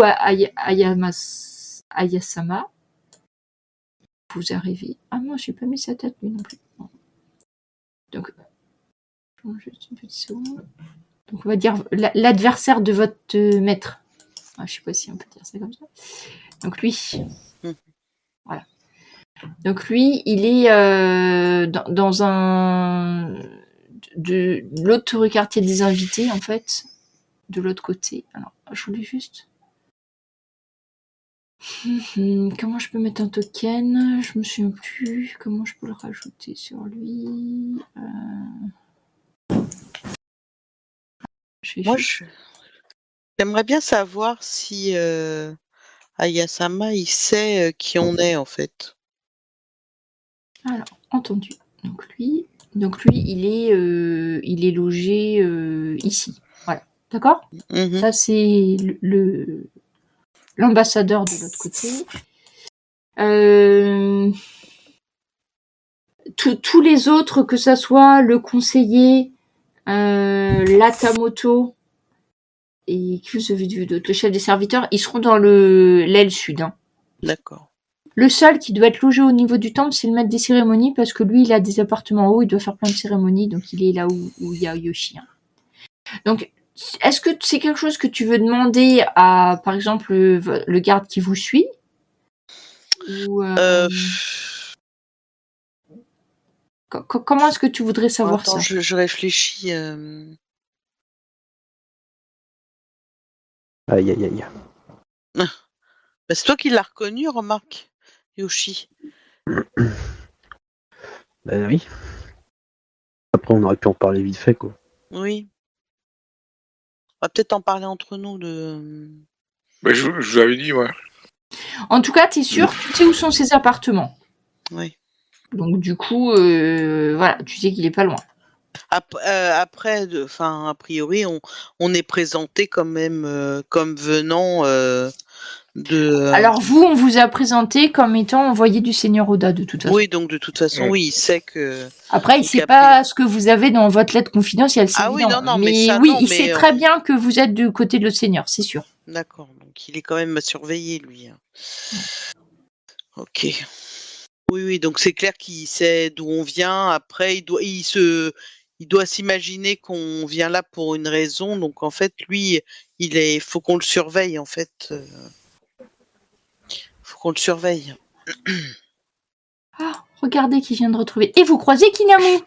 Ayasama, vous arrivez. Ah non, j'ai pas mis sa tête lui non plus. Donc, juste une petite seconde. Donc on va dire l'adversaire de votre maître. Ah, je sais pas si on peut dire ça comme ça. Donc lui, voilà. Donc lui, il est dans de l'autre quartier des invités en fait, de l'autre côté. Alors, je voulais juste. Comment je peux mettre un token? Je me souviens plus. Comment je peux le rajouter sur lui? Moi, j'aimerais bien savoir si Ayasama il sait qui on est en fait. Alors, entendu. Donc lui, il est logé ici. Voilà. D'accord ? Mhm. Ça, c'est l'ambassadeur de l'autre côté. Tous les autres, que ça soit le conseiller, l'Atamoto et qui vous avez vu d'autres, le chef des serviteurs, ils seront dans l'aile sud. Hein. D'accord. Le seul qui doit être logé au niveau du temple, c'est le maître des cérémonies, parce que lui, il a des appartements hauts, il doit faire plein de cérémonies, donc il est là où il y a Yoshi. Hein. Donc, est-ce que c'est quelque chose que tu veux demander à, par exemple, le garde qui vous suit ou, comment est-ce que tu voudrais savoir Attends, ça je réfléchis. Aïe, aïe, aïe. Bah, c'est toi qui l'as reconnu, remarque, Yoshi. Ben oui. Après, on aurait pu en parler vite fait, quoi. Oui. On va peut-être en parler entre nous de. Mais je vous avais dit, ouais. En tout cas, tu es sûr, tu sais où sont ses appartements. Oui. Donc, du coup, voilà, tu sais qu'il est pas loin. Après, a priori, on est présenté quand même comme venant de. Alors, vous, on vous a présenté comme étant envoyé du Seigneur Oda, de toute façon. Oui, donc de toute façon, Ouais. oui, il sait que. Après, il donc, sait pas ce que vous avez dans votre lettre confidentielle, c'est Ah oui, évident. non, mais ça, oui, non, il mais sait très bien que vous êtes du côté de le Seigneur, c'est sûr. D'accord, donc il est quand même surveillé, lui. Hein. Ok. Oui, donc c'est clair qu'il sait d'où on vient. Après, il doit s'imaginer qu'on vient là pour une raison. Donc en fait, lui, faut qu'on le surveille. En fait, faut qu'on le surveille. Ah, regardez qui vient de retrouver. Et vous croisez Kinamu,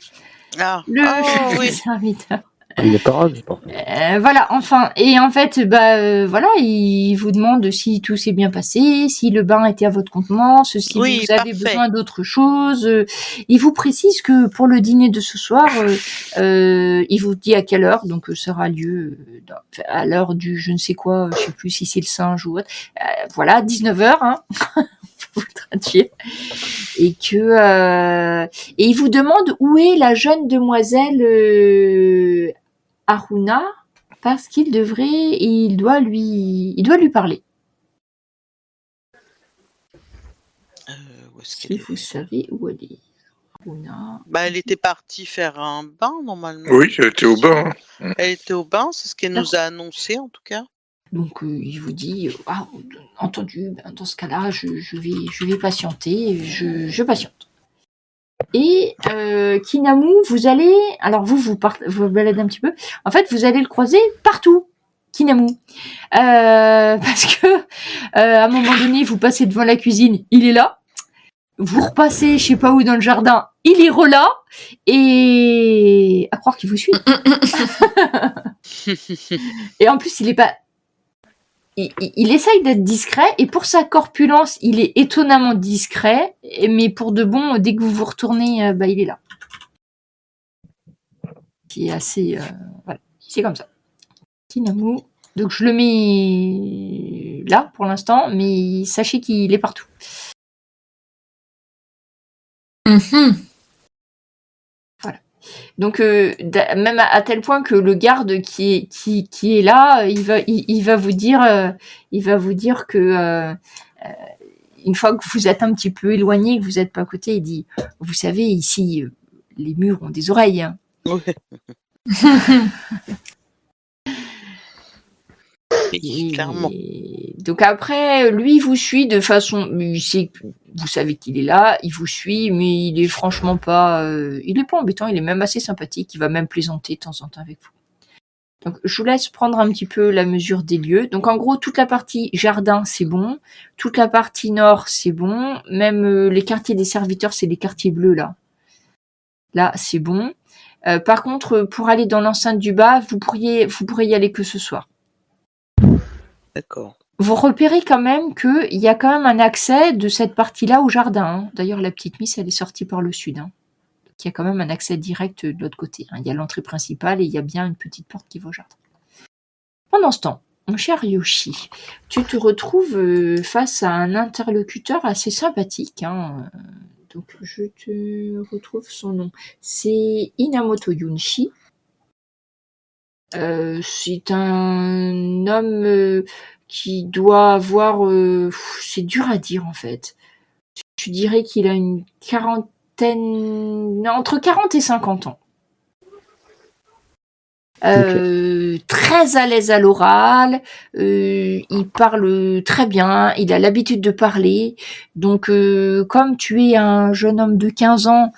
le Ah oui. serviteur. Il est pas rasé, par contre. Voilà, enfin. Et en fait, voilà, il vous demande si tout s'est bien passé, si le bain était à votre contenance, si Oui, vous avez parfait. besoin d'autre chose. Il vous précise que pour le dîner de ce soir, il vous dit à quelle heure, donc ça aura lieu à l'heure du je ne sais quoi, je sais plus si c'est le singe ou autre. Voilà, 19h, hein, pour vous traduire. Et que et il vous demande où est la jeune demoiselle Haruna, parce qu'il doit lui parler. Où est-ce Si qu'elle vous est savez où elle est, Haruna. Bah, elle était partie faire un bain normalement. Oui, elle était au bain. Hein. Elle était au bain, c'est ce qu'elle nous a annoncé en tout cas. Donc il vous dit, entendu, dans ce cas-là, je vais patienter, je patiente. Et Kinamu, vous allez, alors vous baladez un petit peu. En fait, vous allez le croiser partout, Kinamu, parce que à un moment donné, vous passez devant la cuisine, il est là. Vous repassez, je sais pas où dans le jardin, il est là. Et à croire qu'il vous suit. Et en plus, il est pas. Il essaye d'être discret et pour sa corpulence, il est étonnamment discret. Mais pour de bon, dès que vous vous retournez, il est là. Qui est assez. Voilà, c'est comme ça. Kinamu. Donc je le mets là pour l'instant, mais sachez qu'il est partout. Voilà. Donc même à tel point que le garde qui est là, il va vous dire que une fois que vous êtes un petit peu éloigné, que vous n'êtes pas à côté, il dit vous savez ici les murs ont des oreilles. Hein. Ouais. Clairement. Donc après, lui, il vous suit de façon, vous savez qu'il est là, il vous suit, mais il est franchement pas, il est pas embêtant, il est même assez sympathique, il va même plaisanter de temps en temps avec vous. Donc je vous laisse prendre un petit peu la mesure des lieux. Donc en gros, toute la partie jardin, c'est bon, toute la partie nord, c'est bon, même les quartiers des serviteurs, c'est les quartiers bleus là. Là, c'est bon. Par contre, pour aller dans l'enceinte du bas, vous pourrez y aller que ce soir. D'accord. Vous repérez quand même qu'il y a quand même un accès de cette partie-là au jardin. Hein. D'ailleurs, la petite Miss, elle est sortie par le sud. Hein. Donc, il y a quand même un accès direct de l'autre côté. Hein. Il y a l'entrée principale et il y a bien une petite porte qui va au jardin. Pendant ce temps, mon cher Yoshi, tu te retrouves face à un interlocuteur assez sympathique. Hein. Donc, je te retrouve son nom. C'est Inamoto Yunshi. C'est un homme qui doit avoir... c'est dur à dire en fait. Je dirais qu'il a une quarantaine... entre 40 et 50 ans. Très à l'aise à l'oral, il parle très bien, il a l'habitude de parler. Donc, comme tu es un jeune homme de 15 ans,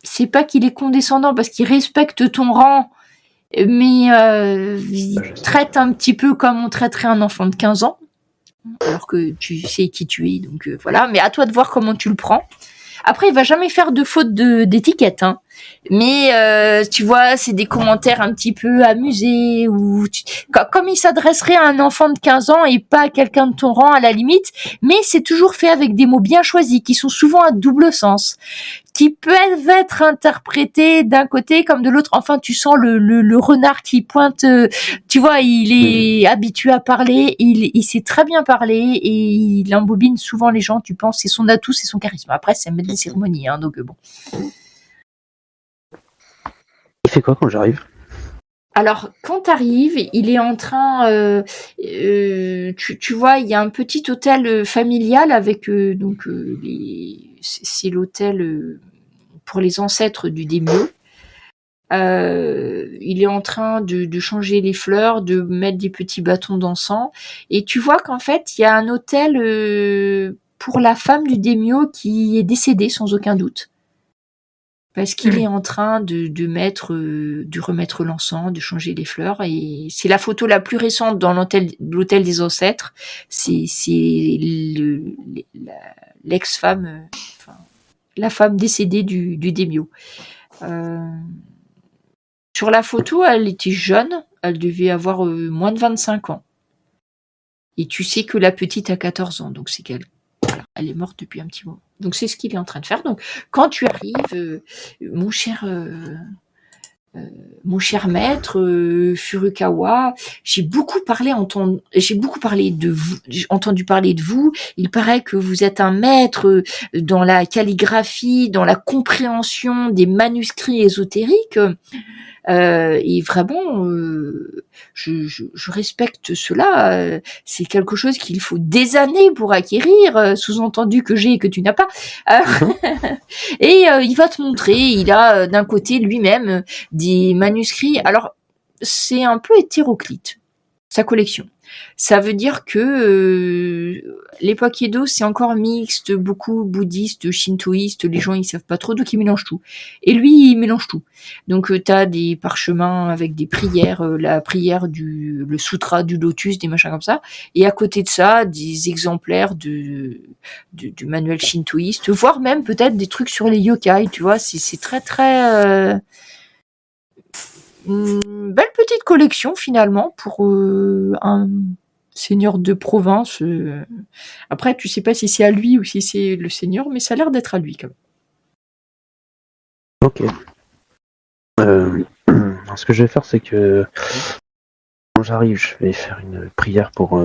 c'est pas qu'il est condescendant parce qu'il respecte ton rang, mais il traite un petit peu comme on traiterait un enfant de 15 ans, alors que tu sais qui tu es. Donc voilà, mais à toi de voir comment tu le prends. Après, il va jamais faire de faute d'étiquette, hein. Mais tu vois, c'est des commentaires un petit peu amusés ou comme il s'adresserait à un enfant de 15 ans et pas à quelqu'un de ton rang à la limite, mais c'est toujours fait avec des mots bien choisis qui sont souvent à double sens, qui peuvent être interprétés d'un côté comme de l'autre. Enfin, tu sens le renard qui pointe, tu vois, il est habitué à parler, il sait très bien parler et il embobine souvent les gens, tu penses, c'est son atout, c'est son charisme. Après, c'est un maître des cérémonies, hein, donc bon. Il fait quoi quand j'arrive? Alors, quand t'arrives, il est en train, tu vois, il y a un petit hôtel familial avec c'est l'hôtel pour les ancêtres du Daimyo. Il est en train de changer les fleurs, de mettre des petits bâtons d'encens, et tu vois qu'en fait, il y a un hôtel pour la femme du Daimyo qui est décédée sans aucun doute. Parce qu'il est en train de remettre l'encens, de changer les fleurs, et c'est la photo la plus récente dans l'hôtel des ancêtres. C'est l'ex-femme, la femme décédée du Daimyo. Sur la photo, elle était jeune, elle devait avoir moins de 25 ans. Et tu sais que la petite a 14 ans, donc c'est qu'elle elle est morte depuis un petit moment. Donc c'est ce qu'il est en train de faire. Donc quand tu arrives, mon cher maître Furukawa, j'ai beaucoup entendu parler de vous. Il paraît que vous êtes un maître dans la calligraphie, dans la compréhension des manuscrits ésotériques. Et vraiment, je respecte cela. C'est quelque chose qu'il faut des années pour acquérir, sous-entendu que j'ai et que tu n'as pas. Et il va te montrer, il a d'un côté lui-même des manuscrits. Alors, c'est un peu hétéroclite, sa collection. Ça veut dire que l'époque Edo, c'est encore mixte, beaucoup bouddhiste, shintoïste, les gens ils savent pas trop, donc ils mélangent tout. Et lui, il mélange tout. Donc t'as des parchemins avec des prières, la prière le sutra du lotus, des machins comme ça, et à côté de ça, des exemplaires du manuel shintoïste, voire même peut-être des trucs sur les yokai, tu vois, c'est très très... une belle petite collection finalement pour un seigneur de province. Après, tu sais pas si c'est à lui ou si c'est le seigneur, mais ça a l'air d'être à lui quand même. Ok. Ce que je vais faire, c'est que quand j'arrive, je vais faire une prière pour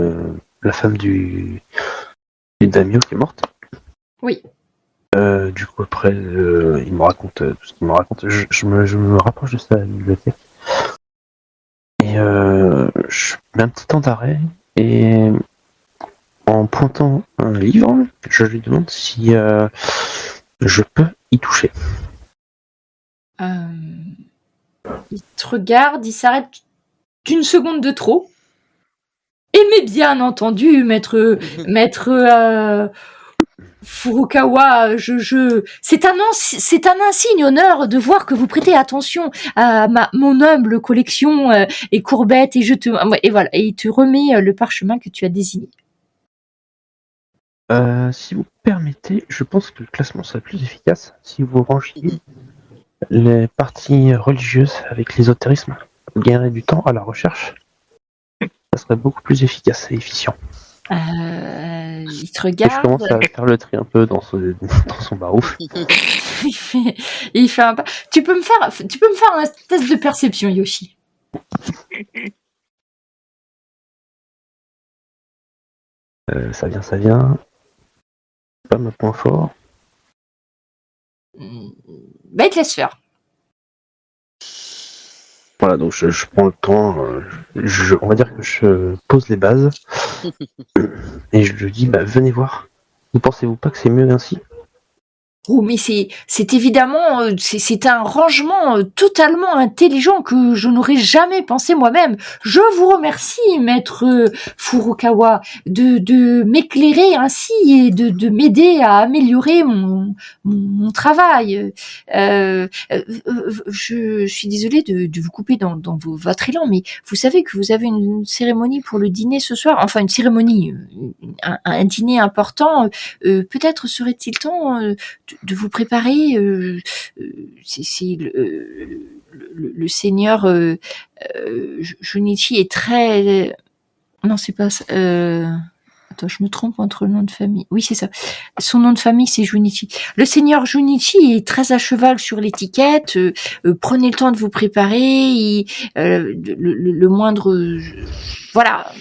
la femme du daimyo qui est morte. Oui. Du coup, après, il me raconte tout ce qu'il me raconte. Je me rapproche de sa bibliothèque. Et je mets un petit temps d'arrêt. Et en pointant un livre, je lui demande si je peux y toucher. Il te regarde, il s'arrête d'une seconde de trop. Mais bien entendu, maître Furukawa, c'est un insigne honneur de voir que vous prêtez attention à mon humble collection et courbette, et voilà, et il te remet le parchemin que tu as désigné. Si vous permettez, je pense que le classement serait plus efficace si vous rangiez les parties religieuses avec l'ésotérisme. Vous gagnerez du temps à la recherche. Ça serait beaucoup plus efficace et efficient. Il te regarde. Je commence à faire le tri un peu dans son barouf. il fait un pas. Tu peux me faire un test de perception, Yoshi. Ça vient. C'est pas mon point fort. Il te laisse faire. Voilà, donc je prends le temps, on va dire que je pose les bases, et je lui dis, venez voir. Ne pensez-vous pas que c'est mieux ainsi? Oh, mais c'est évidemment, c'est un rangement totalement intelligent que je n'aurais jamais pensé moi-même. Je vous remercie, maître Furukawa, de m'éclairer ainsi et de m'aider à améliorer mon travail. Je suis désolée de vous couper dans votre élan, mais vous savez que vous avez une cérémonie pour le dîner ce soir, enfin une cérémonie, un dîner important. Peut-être serait-il temps de vous préparer. C'est le seigneur Junichi est très. Non, c'est pas ça. Attends, je me trompe entre le nom de famille. Oui, c'est ça. Son nom de famille, c'est Junichi. Le seigneur Junichi est très à cheval sur l'étiquette. Prenez le temps de vous préparer. Le moindre... voilà,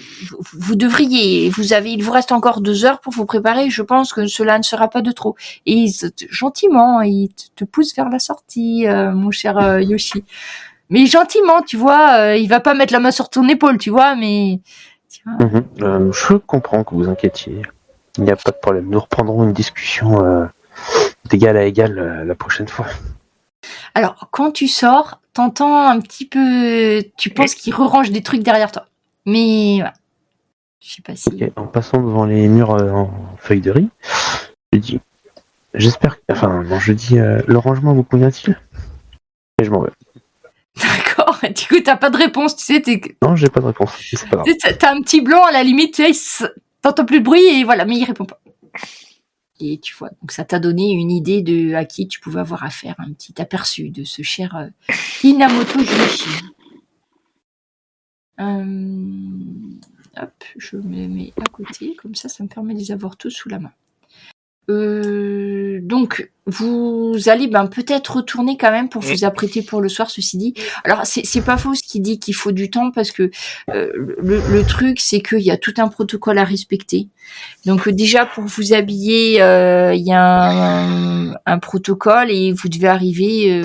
vous devriez. Il vous reste encore 2 heures pour vous préparer. Je pense que cela ne sera pas de trop. Et gentiment, il te pousse vers la sortie, mon cher Yoshi. Mais gentiment, tu vois. Il va pas mettre la main sur ton épaule, tu vois, mais... Je comprends que vous inquiétiez. Il n'y a pas de problème. Nous reprendrons une discussion d'égal à égal la prochaine fois. Alors, quand tu sors, t'entends un petit peu... Tu penses qu'il re-range des trucs derrière toi. Mais voilà. Je sais pas si... Okay. En passant devant les murs en feuilles de riz, je dis... le rangement vous convient-il? Et je m'en vais. D'accord. Du coup, t'as pas de réponse, tu sais. Non, j'ai pas de réponse. C'est pas grave. T'as un petit blanc à la limite, tu sais, t'entends plus de bruit et voilà, mais il répond pas. Et tu vois, donc ça t'a donné une idée de à qui tu pouvais avoir affaire, un petit aperçu de ce cher Inamoto Junichi. Hop, je me mets à côté, comme ça me permet de les avoir tous sous la main. Donc vous allez peut-être retourner quand même pour vous apprêter pour le soir, ceci dit. Alors c'est pas faux ce qui dit qu'il faut du temps parce que le truc c'est qu'il y a tout un protocole à respecter. Donc déjà pour vous habiller il y a un protocole et vous devez arriver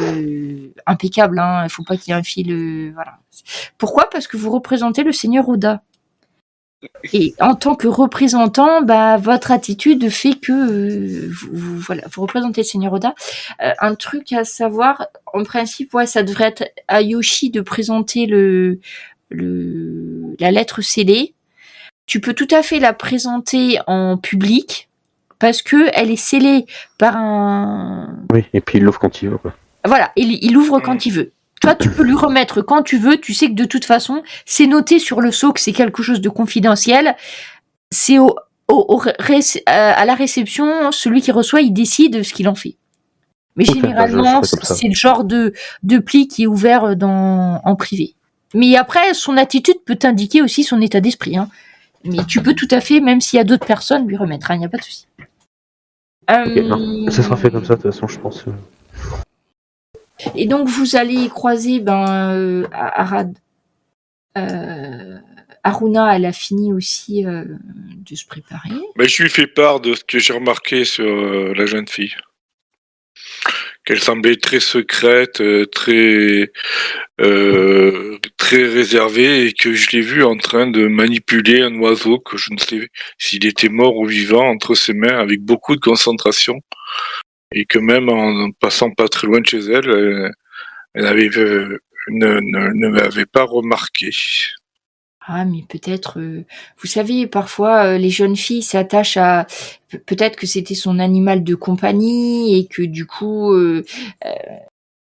impeccable, hein. Il faut pas qu'il y ait un fil voilà. Pourquoi? Parce que vous représentez le seigneur Oda. Et en tant que représentant, votre attitude fait que vous représentez le seigneur Oda. Un truc à savoir, en principe, ça devrait être à Yoshi de présenter la lettre scellée. Tu peux tout à fait la présenter en public parce que elle est scellée par un. Oui, et puis il l'ouvre quand il veut, quoi. Voilà, il ouvre quand il veut. Toi, tu peux lui remettre quand tu veux. Tu sais que de toute façon, c'est noté sur le sceau que c'est quelque chose de confidentiel. C'est à la réception, celui qui reçoit, il décide ce qu'il en fait. Mais généralement, c'est le genre de pli qui est ouvert en privé. Mais après, son attitude peut t'indiquer aussi son état d'esprit. Hein. Mais tu peux tout à fait, même s'il y a d'autres personnes, lui remettre. Il n'y a pas de souci. Okay, non, ça sera fait comme ça, de toute façon, je pense. Et donc vous allez croiser Aruna, elle a fini aussi de se préparer. Je lui fais part de ce que j'ai remarqué sur la jeune fille. Qu'elle semblait très secrète, très réservée, et que je l'ai vu en train de manipuler un oiseau que je ne sais s'il était mort ou vivant entre ses mains avec beaucoup de concentration. Et que même en passant pas très loin de chez elle, elle ne m'avait pas remarqué. Ah, mais peut-être, vous savez, parfois, les jeunes filles s'attachent à... Peut-être que c'était son animal de compagnie et que du coup,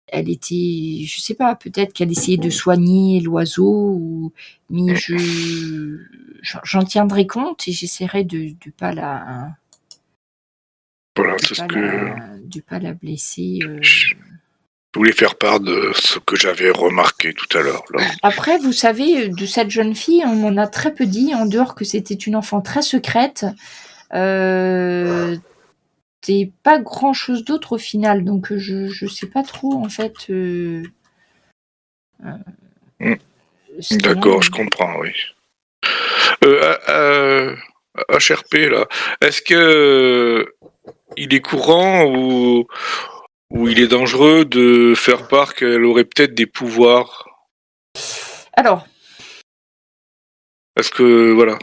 elle était... Je sais pas, peut-être qu'elle essayait de soigner l'oiseau. Mais j'en tiendrai compte et j'essaierai de pas la... Voilà, c'est ce que... De pas la blesser. Je voulais faire part de ce que j'avais remarqué tout à l'heure. Là. Après, vous savez, de cette jeune fille, on en a très peu dit, en dehors que c'était une enfant très secrète. C'est pas grand-chose d'autre au final, donc je sais pas trop, en fait. D'accord, je comprends, oui. HRP, là, est-ce que il est courant ou il est dangereux de faire part qu'elle aurait peut-être des pouvoirs Alors, Parce que, voilà,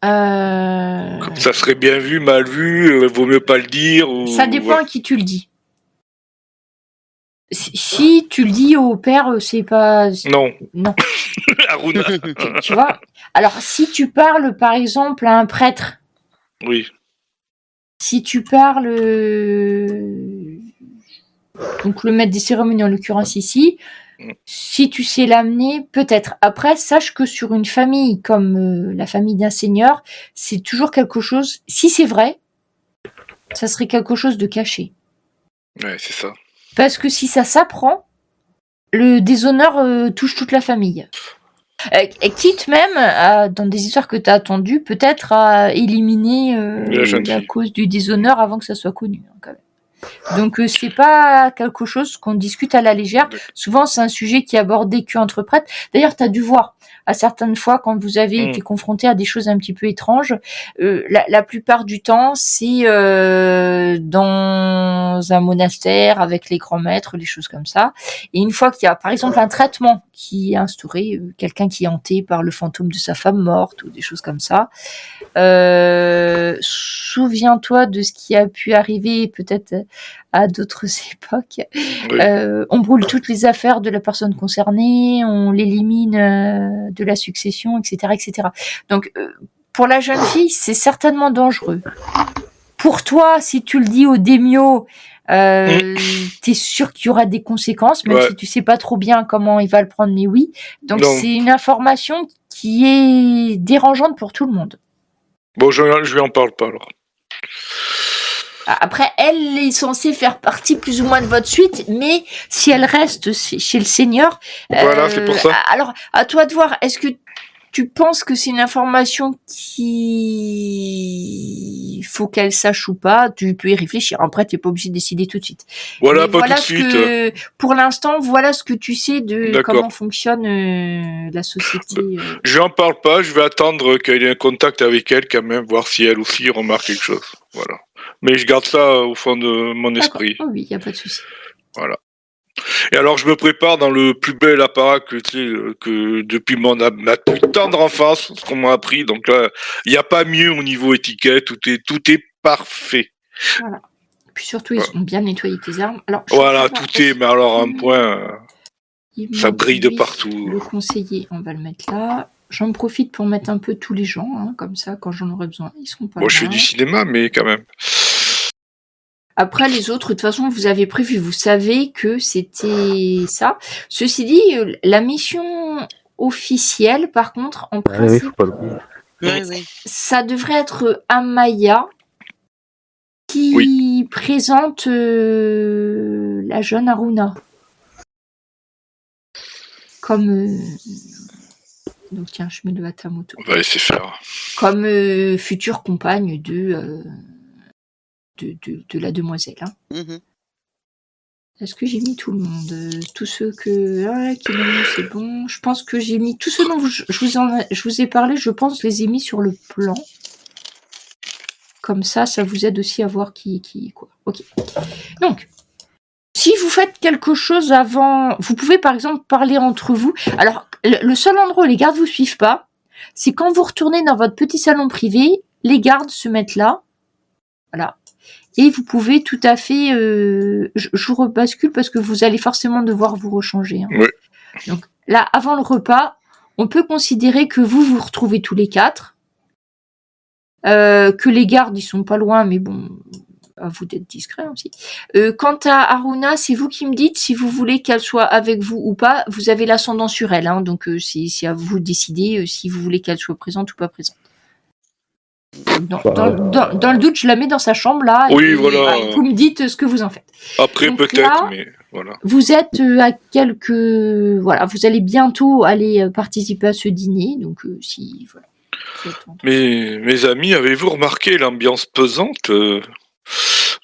euh, ça serait bien vu, mal vu, vaut mieux pas le dire. Ou... ça dépend voilà. à qui tu le dis. Si tu le dis au père, c'est pas... Non, Non, Aruna, tu vois. Alors, si tu parles, par exemple, à un prêtre, oui. si tu parles... donc le maître des cérémonies, en l'occurrence ici, si tu sais l'amener, peut-être. Après, sache que sur une famille comme la famille d'un seigneur, c'est toujours quelque chose... Si c'est vrai, ça serait quelque chose de caché. Ouais, c'est ça. Parce que si ça s'apprend, le déshonneur touche toute la famille. Et quitte même, dans des histoires que tu as attendues, peut-être à éliminer La jeune la fille. cause du déshonneur avant que ça soit connu. Hein, quand même. Donc c'est pas quelque chose qu'on discute à la légère. Souvent c'est un sujet qui est abordé qu'entre prêtres. D'ailleurs tu as dû voir à certaines fois quand vous avez été confronté à des choses un petit peu étranges, la plupart du temps c'est dans un monastère avec les grands maîtres, les choses comme ça. Et une fois qu'il y a par exemple un traitement qui est instauré, quelqu'un qui est hanté par le fantôme de sa femme morte ou des choses comme ça, souviens-toi de ce qui a pu arriver peut-être à d'autres époques. Oui. On brûle toutes les affaires de la personne concernée, on l'élimine de la succession, etc., etc. Donc, pour la jeune fille, c'est certainement dangereux. Pour toi, si tu le dis au daimyo, t'es sûr qu'il y aura des conséquences, même si tu sais pas trop bien comment il va le prendre, mais oui. Donc, c'est une information qui est dérangeante pour tout le monde. Bon, je lui en parle pas alors. Après, elle est censée faire partie plus ou moins de votre suite, mais si elle reste chez le Seigneur... Voilà, c'est pour ça. Alors, à toi de voir, est-ce que tu penses que c'est une information qu'il faut qu'elle sache ou pas? Tu peux y réfléchir. Après, tu n'es pas obligé de décider tout de suite. Voilà, mais pas voilà tout de suite. Pour l'instant, voilà ce que tu sais de D'accord. comment fonctionne la société. Je n'en parle pas, je vais attendre qu'elle ait un contact avec elle quand même, voir si elle aussi remarque quelque chose. Voilà. Mais je garde ça au fond de mon esprit. Oh oui, il n'y a pas de souci. Voilà. Et alors je me prépare dans le plus bel apparat que depuis ma plus tendre enfance, ce qu'on m'a appris. Donc là, il n'y a pas mieux au niveau étiquette, tout est parfait. Voilà. Puis surtout, ils ont bien nettoyé tes armes. Alors, voilà, tout est, mais alors un point, ça brille de partout. Le conseiller, on va le mettre là. J'en profite pour mettre un peu tous les gens, hein, comme ça, quand j'en aurai besoin, ils seront pas là. Je fais du cinéma, mais quand même. Après, les autres, de toute façon, vous avez prévu, vous savez que c'était ça. Ceci dit, la mission officielle, par contre, en principe, ça devrait être Amaya qui présente la jeune Aruna. Comme... Donc tiens, je mets le Hatamoto. On va laisser faire. Comme future compagne de la demoiselle. Hein. Est-ce que j'ai mis tout le monde? Tous ceux que... qui l'ont mis, c'est bon. Je pense que j'ai mis... Tous ceux dont je vous ai parlé, je pense, je les ai mis sur le plan. Comme ça vous aide aussi à voir qui quoi. Ok. Donc, si vous faites quelque chose avant... Vous pouvez, par exemple, parler entre vous. Alors, le seul endroit où les gardes vous suivent pas, c'est quand vous retournez dans votre petit salon privé, les gardes se mettent là. Voilà. Et vous pouvez tout à fait... je rebascule parce que vous allez forcément devoir vous rechanger. Hein. Oui. Donc là, avant le repas, on peut considérer que vous vous retrouvez tous les quatre. Que les gardes, ils sont pas loin, mais bon... à vous d'être discret aussi. Quant à Aruna, c'est vous qui me dites si vous voulez qu'elle soit avec vous ou pas. Vous avez l'ascendant sur elle, hein, donc c'est à vous de décider si vous voulez qu'elle soit présente ou pas présente. Dans le doute, je la mets dans sa chambre là. Oui, voilà. Vous me dites ce que vous en faites. Après donc peut-être, là, mais voilà. Vous êtes à quelques... Voilà, vous allez bientôt aller participer à ce dîner, donc si... Voilà. Mais mes amis, avez-vous remarqué l'ambiance pesante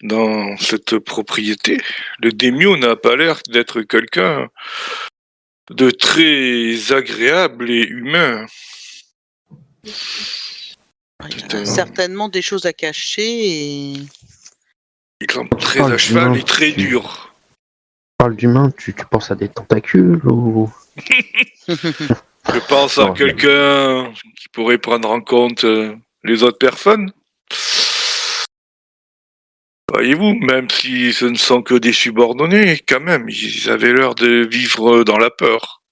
dans cette propriété? Le daimyo n'a pas l'air d'être quelqu'un de très agréable et humain. Il a certainement des choses à cacher et... Il est très à cheval et très dur. parles d'humain, tu penses à des tentacules ou... Je pense à Non, quelqu'un qui pourrait prendre en compte les autres personnes. Voyez-vous, même si ce ne sont que des subordonnés, quand même, ils avaient l'air de vivre dans la peur.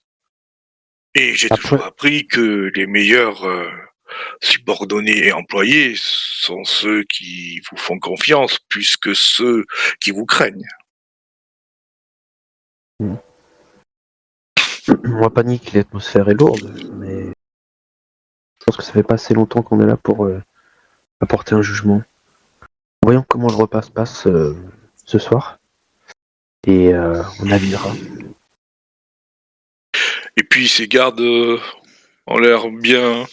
Et j'ai Après- toujours appris que les meilleurs subordonnés et employés sont ceux qui vous font confiance plus que ceux qui vous craignent. On va pas nier que l'atmosphère est lourde, mais je pense que ça fait pas assez longtemps qu'on est là pour apporter un jugement. Voyons comment le repas se passe ce soir, et on avisera. Et puis ces gardes ont l'air bien...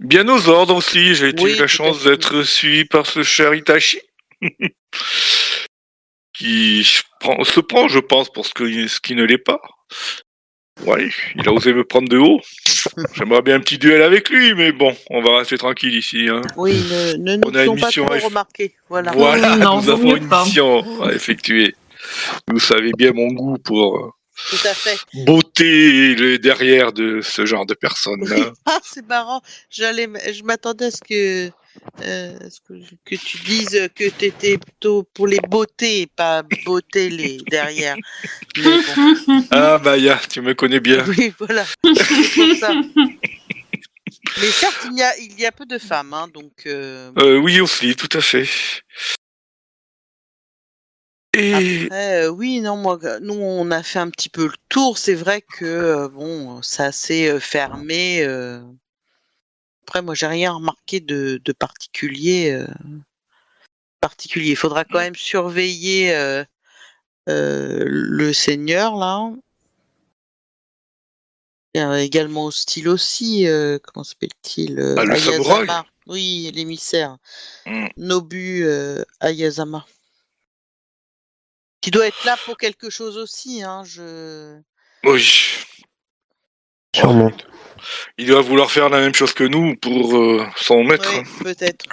bien aux ordres aussi. J'ai Oui, eu la tout chance à fait. d'être suivi par ce cher Itachi. Qui se prend, je pense, pour ce qui ne l'est pas. Ouais, il a osé me prendre de haut. J'aimerais bien un petit duel avec lui, mais bon, on va rester tranquille ici. Hein. Oui, ne nous On a une faisons pas mission trop à eff- remarquer. Voilà. Voilà, Non, nous vaut avons mieux une pas. mission à effectuer. Vous savez bien mon goût pour Tout à fait. beauté le derrière de ce genre de personnes. Oui. Ah, c'est marrant. Je m'attendais à que tu dises que tu étais plutôt pour les beautés et pas beauté les derrière. Mais bon. Ah bah tu me connais bien. Oui, voilà. C'est pour ça. Mais certes, il y a peu de femmes, hein, donc. Oui aussi, tout à fait. Et Après, oui, non, nous, on a fait un petit peu le tour. C'est vrai que, bon, c'est assez fermé. Après, moi, j'ai rien remarqué de particulier. Il faudra quand même surveiller le seigneur, là. Il y a également hostile aussi. Comment s'appelle-t-il le Ayazama. samouraï. Oui, l'émissaire. Mm. Nobu Ayazama. Qui doit être là pour quelque chose aussi, hein. Oui. Sûrement. Il doit vouloir faire la même chose que nous pour son maître. Oui, peut-être.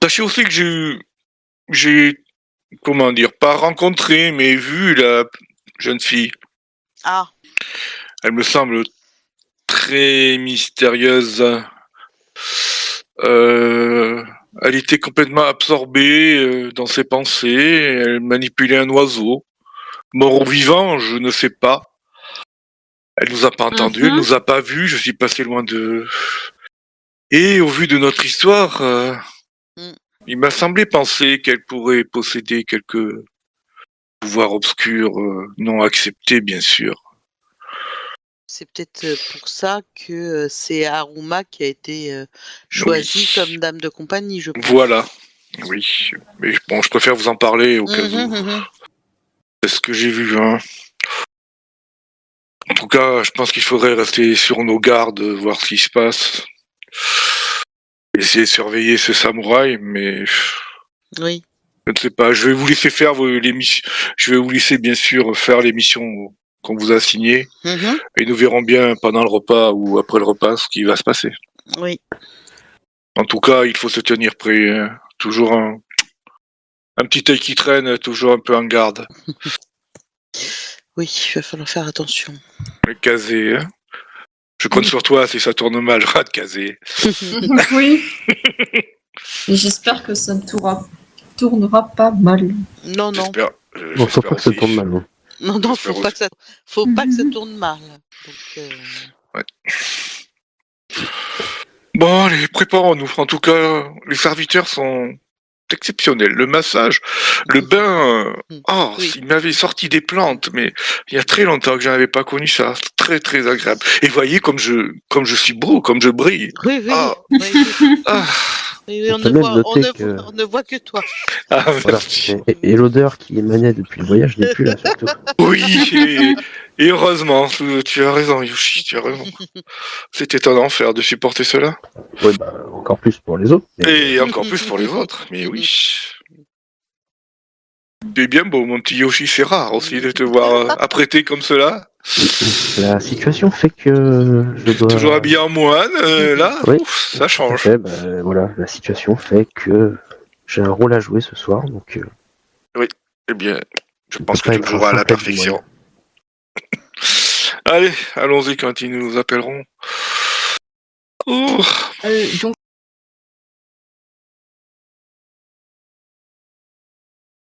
Sachez aussi que j'ai, comment dire, pas rencontré, mais vu la jeune fille. Ah, Elle me semble très mystérieuse. Elle était complètement absorbée dans ses pensées. Elle manipulait un oiseau. Mort ou vivant, je ne sais pas. Elle nous a pas entendus, elle nous a pas vus. Je suis passé loin de... Et au vu de notre histoire, il m'a semblé penser qu'elle pourrait posséder quelques pouvoirs obscurs non acceptés, bien sûr. c'est peut-être pour ça que c'est Haruma qui a été choisie comme dame de compagnie, je pense. Voilà. Oui. Mais bon, je préfère vous en parler au cas où. C'est ce que j'ai vu, hein. En tout cas, je pense qu'il faudrait rester sur nos gardes, voir ce qui se passe. Essayer de surveiller ce samouraï, mais Oui. je ne sais pas. Je vais vous laisser faire les missions. Je vais vous laisser bien sûr faire les missions qu'on vous a assignées. Et nous verrons bien pendant le repas ou après le repas ce qui va se passer. Oui. En tout cas, il faut se tenir prêt. Hein. Toujours un petit œil qui traîne, toujours un peu en garde. Oui, il va falloir faire attention. Le casé, hein. Je compte sur toi si ça tourne mal, rat de casé. Oui. Et j'espère que ça ne tournera pas mal. Non, non. J'espère. Bon, faut pas que ça tourne mal. Non. Non, faut pas que ça tourne mal. Donc, ouais. Bon, allez, préparons-nous. En tout cas, les serviteurs sont exceptionnels. Le massage, le bain. Oui. Il m'avait sorti des plantes, mais il y a très longtemps que je n'avais pas connu ça. Très, très agréable. Et voyez comme je suis beau, comme je brille. Oui, oui. Ah. Oui. Ah. Oui, on ne voit que toi. Ah, voilà. Et l'odeur qui émanait depuis le voyage n'est plus là, surtout. Oui, et heureusement, tu as raison, Yoshi, tu as raison. C'était un enfer de supporter cela. Ouais, bah, encore plus pour les autres. Mais... Et encore plus pour les autres, mais oui. C'est bien beau, mon petit Yoshi, c'est rare aussi de te voir apprêté comme cela. La situation fait que je dois... Toujours habillé en moine, là, oui, ça change. Fait, bah, voilà, la situation fait que j'ai un rôle à jouer ce soir, donc... Oui, eh bien, Je pense que tu le joueras à la perfection. Allez, allons-y quand ils nous appelleront. Oh. Donc